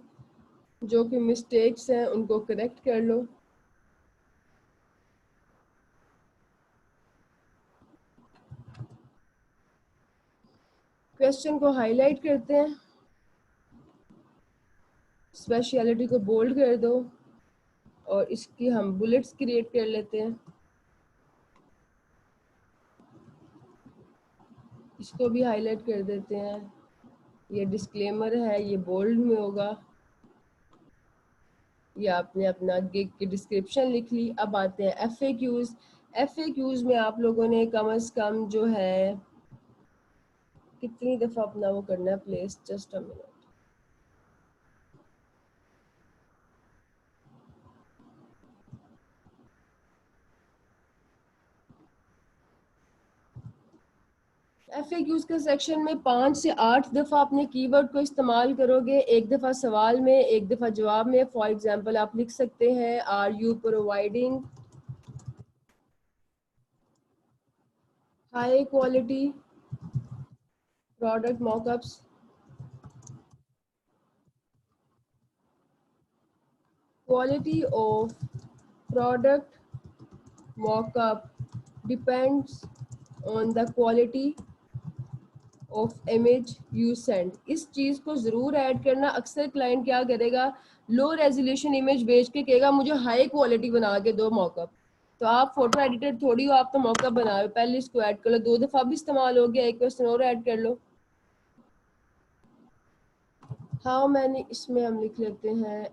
Speaker 1: जो कि मिस्टेक्स हैं उनको करेक्ट कर लो। क्वेश्चन को हाईलाइट करते हैं, स्पेशलिटी को बोल्ड कर दो, और इसकी हम बुलेट्स क्रिएट कर लेते हैं। इसको भी हाईलाइट कर देते हैं। ये डिस्क्लेमर है, ये बोल्ड में होगा। ये आपने अपना गिग की डिस्क्रिप्शन लिख ली। अब आते हैं FAQs। FAQs में आप लोगों ने कम से कम जो है कितनी दफ़ा अपना वो करना है place, just a minute. FAQs के सेक्शन में 5 से 8 दफ़ा अपने कीवर्ड को इस्तेमाल करोगे, एक दफ़ा सवाल में, एक दफ़ा जवाब में। फॉर एग्जांपल आप लिख सकते हैं, are you providing high quality product mockups, quality of product mock-up depends on the quality of image you send। इस चीज़ को ज़रूर ऐड करना। अक्सर क्लाइंट क्या करेगा, लो रेजोल्यूशन इमेज भेज के कहेगा मुझे हाई क्वालिटी बना के दो मॉकअप। तो आप फोटो एडिटर थोड़ी हो, आप तो मॉकअप बना रहे हो, पहले इसको ऐड कर लो। 2 दफ़ा भी इस्तेमाल हो गया, एक क्वेश्चन और ऐड कर लो। हाउ मैनी, इसमें हम लिख लेते हैं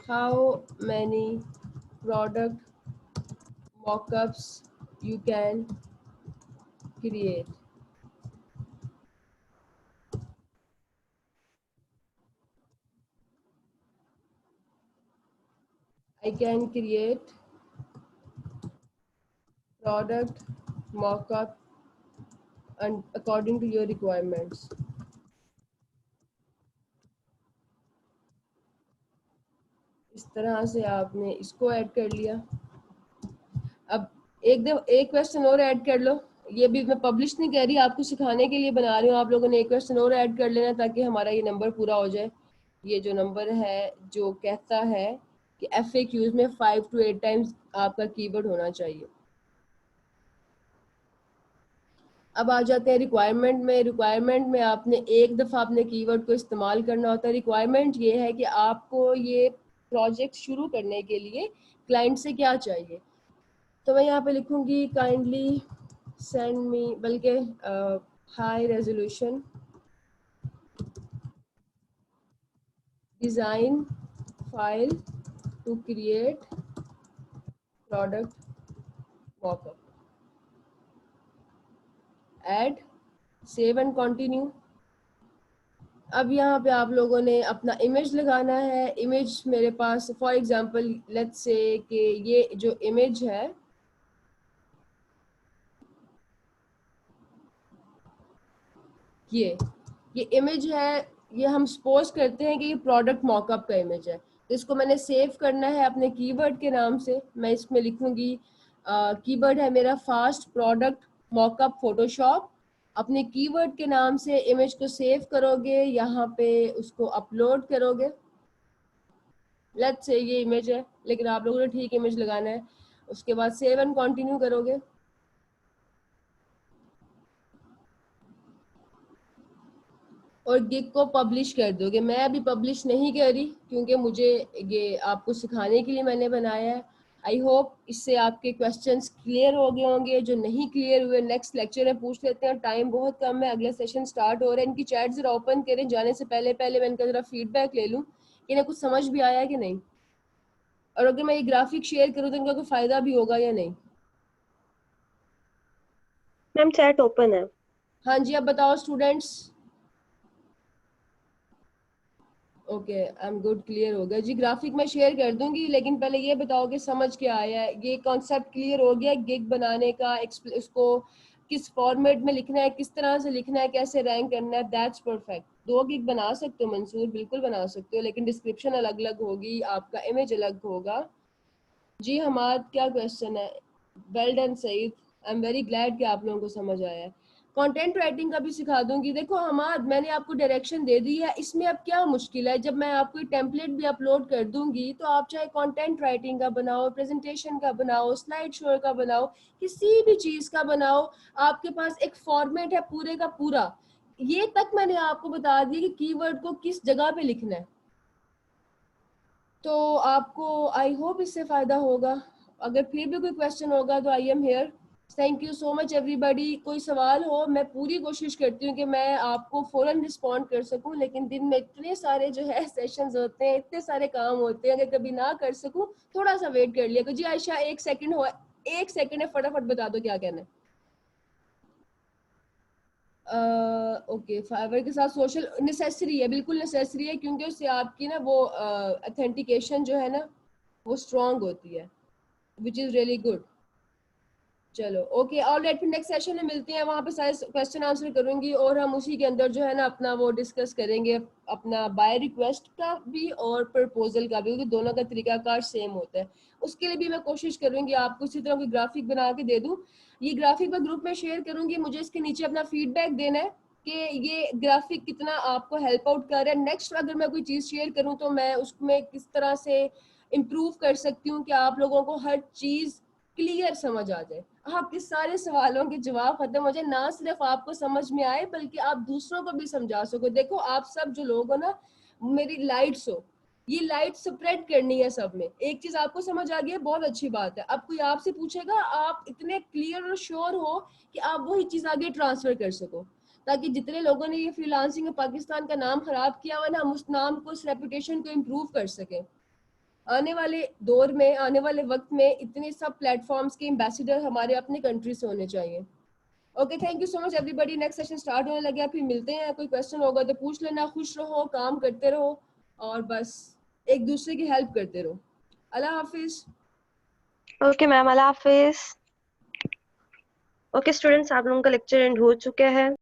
Speaker 1: how many product mockups you can create। I can create product mockup and according to your requirements। इस तरह से आपने इसको ऐड कर लिया। अब एक क्वेश्चन और ऐड कर लो। ये भी मैं पब्लिश नहीं कर रही, आपको सिखाने के लिए बना रही हूँ। आप लोगों ने एक क्वेश्चन और ऐड कर लेना ताकि हमारा ये नंबर पूरा हो जाए। ये जो नंबर है जो कहता है कि FAQs में 5 to 8 टाइम्स आपका कीवर्ड होना चाहिए। अब आ जाते हैं रिक्वायरमेंट में। रिक्वायरमेंट में आपने एक दफ़ा अपने कीवर्ड को इस्तेमाल करना होता है। रिक्वायरमेंट ये है कि आपको ये प्रोजेक्ट शुरू करने के लिए क्लाइंट से क्या चाहिए। तो मैं यहाँ पे लिखूँगी काइंडली सेंड मी, बल्कि high resolution design file to create product mockup, add, save and continue. अब यहाँ पे आप लोगों ने अपना इमेज लगाना है. इमेज मेरे पास फॉर एग्जांपल लेट्स से कि ये जो इमेज है ये इमेज है, ये हम सपोज करते हैं कि ये प्रोडक्ट मॉकअप का इमेज है. तो इसको मैंने सेव करना है अपने कीवर्ड के नाम से. मैं इसमें लिखूंगी कीवर्ड है मेरा फास्ट प्रोडक्ट मॉकअप फोटोशॉप. अपने कीवर्ड के नाम से इमेज को सेव करोगे, यहाँ पे उसको अपलोड करोगे. लेट्स से ये इमेज है, लेकिन आप लोगों ने ठीक इमेज लगाना है. उसके बाद सेव एंड कंटिन्यू करोगे. और गिग को पब्लिश कर दोगे. मैं अभी पब्लिश नहीं कर रही क्योंकि मुझे ये आपको सिखाने के लिए मैंने बनाया है. आई होप इससे आपके क्वेश्चंस क्लियर हो गए होंगे. जो नहीं क्लियर हुए नेक्स्ट लेक्चर में पूछ लेते हैं. टाइम बहुत कम है, अगला सेशन स्टार्ट हो रहा है. इनकी चैट जरा ओपन करें जाने से पहले पहले मैं इनका जरा फीडबैक ले लूँ कि इन्हें कुछ समझ भी आया कि नहीं, और अगर मैं ये ग्राफिक शेयर करूँ तो इनका कोई फायदा भी होगा या नहीं.
Speaker 2: मैम चैट ओपन है.
Speaker 1: हाँ जी, अब बताओ students. Okay, I am good, clear हो गया जी. ग्राफिक मैं शेयर कर दूंगी, लेकिन पहले ये बताओ कि समझ क्या आया है. ये कॉन्सेप्ट क्लियर हो गया गिग बनाने का, इसको किस फॉर्मेट में लिखना है, किस तरह से लिखना है, कैसे रैंक करना है. That's perfect. 2 गिग बना सकते हो मंसूर, बिल्कुल बना सकते हो, लेकिन डिस्क्रिप्शन अलग अलग होगी, आपका इमेज अलग होगा. जी हमारा क्या क्वेश्चन है. Well done Saeed, I am very glad कि आप लोगों को समझ आया है. कंटेंट राइटिंग का भी सिखा दूंगी. देखो हमाद, मैंने आपको डायरेक्शन दे दी है, इसमें अब क्या मुश्किल है. जब मैं आपको टेम्पलेट भी अपलोड कर दूंगी तो आप चाहे कंटेंट राइटिंग का बनाओ, प्रेजेंटेशन का बनाओ, स्लाइड शो का बनाओ, किसी भी चीज का बनाओ, आपके पास एक फॉर्मेट है पूरे का पूरा. ये तक मैंने आपको बता दिया कि कीवर्ड को किस जगह पे लिखना है. तो आपको आई होप इससे फायदा होगा. अगर फिर भी कोई क्वेश्चन होगा तो I am here. Thank you so much everybody. कोई सवाल हो, मैं पूरी कोशिश करती हूँ कि मैं आपको फौरन रिस्पॉन्ड कर सकूं, लेकिन दिन में इतने सारे जो है सेशंस होते हैं, इतने सारे काम होते हैं, अगर कभी ना कर सकूं थोड़ा सा वेट कर लिया. जी आयशा 1 सेकंड हो, 1 सेकंड है, फटाफट बता दो क्या कहना है. ओके, फाइवर के साथ सोशल नेसेसरी है, बिल्कुल नेसेसरी है, क्योंकि उससे आपकी ना वो ऑथेंटिकेशन जो है ना वो स्ट्रांग होती है, विच इज रियली गुड. चलो ओके, ऑलराइट, फिर नेक्स्ट सेशन में मिलते हैं. वहाँ पे सारे क्वेश्चन आंसर करूंगी और हम उसी के अंदर जो है ना अपना वो डिस्कस करेंगे, अपना बाय रिक्वेस्ट का भी और प्रपोजल का भी, क्योंकि दोनों का तरीकाकार सेम होता है. उसके लिए भी मैं कोशिश करूंगी आपको इसी तरह कोई ग्राफिक बना के दे दूं. ये ग्राफिक मैं ग्रुप में शेयर करूंगी. मुझे इसके नीचे अपना फीडबैक देना है कि ये ग्राफिक कितना आपको हेल्प आउट कर रहा है. नेक्स्ट अगर मैं कोई चीज़ शेयर करूँ तो मैं उसमें किस तरह से इम्प्रूव कर सकती हूँ कि आप लोगों को हर चीज़ क्लियर समझ आ जाए, आपके सारे सवालों के जवाब खत्म हो जाए, ना सिर्फ आपको समझ में आए बल्कि आप दूसरों को भी समझा सको. देखो आप सब जो लोग हो ना, मेरी लाइट्स हो, ये लाइट स्प्रेड करनी है सब में. एक चीज आपको समझ आ गई है, बहुत अच्छी बात है. अब कोई आपसे पूछेगा, आप इतने क्लियर और श्योर हो कि आप वही चीज आगे ट्रांसफर कर सको, ताकि जितने लोगों ने ये फ्रीलांसिंग में पाकिस्तान का नाम खराब किया हुआ ना, हम उस नाम को, उस रेपुटेशन को इम्प्रूव कर सके. आने वाले दौर में, आने वाले वक्त में इतने सब प्लेटफॉर्म्स के एम्बेसडर हमारे अपने कंट्री से होने चाहिए. Okay, thank you so much everybody. Next session start होने लगे, फिर मिलते हैं. कोई क्वेश्चन होगा तो पूछ लेना. खुश रहो, काम करते रहो और बस एक दूसरे की हेल्प करते रहो. अल्लाह हाफिज.
Speaker 2: ओके मैम, अल्लाह हाफिज. ओके स्टूडेंट्स, आप लोगों का लेक्चर एंड हो चुका है.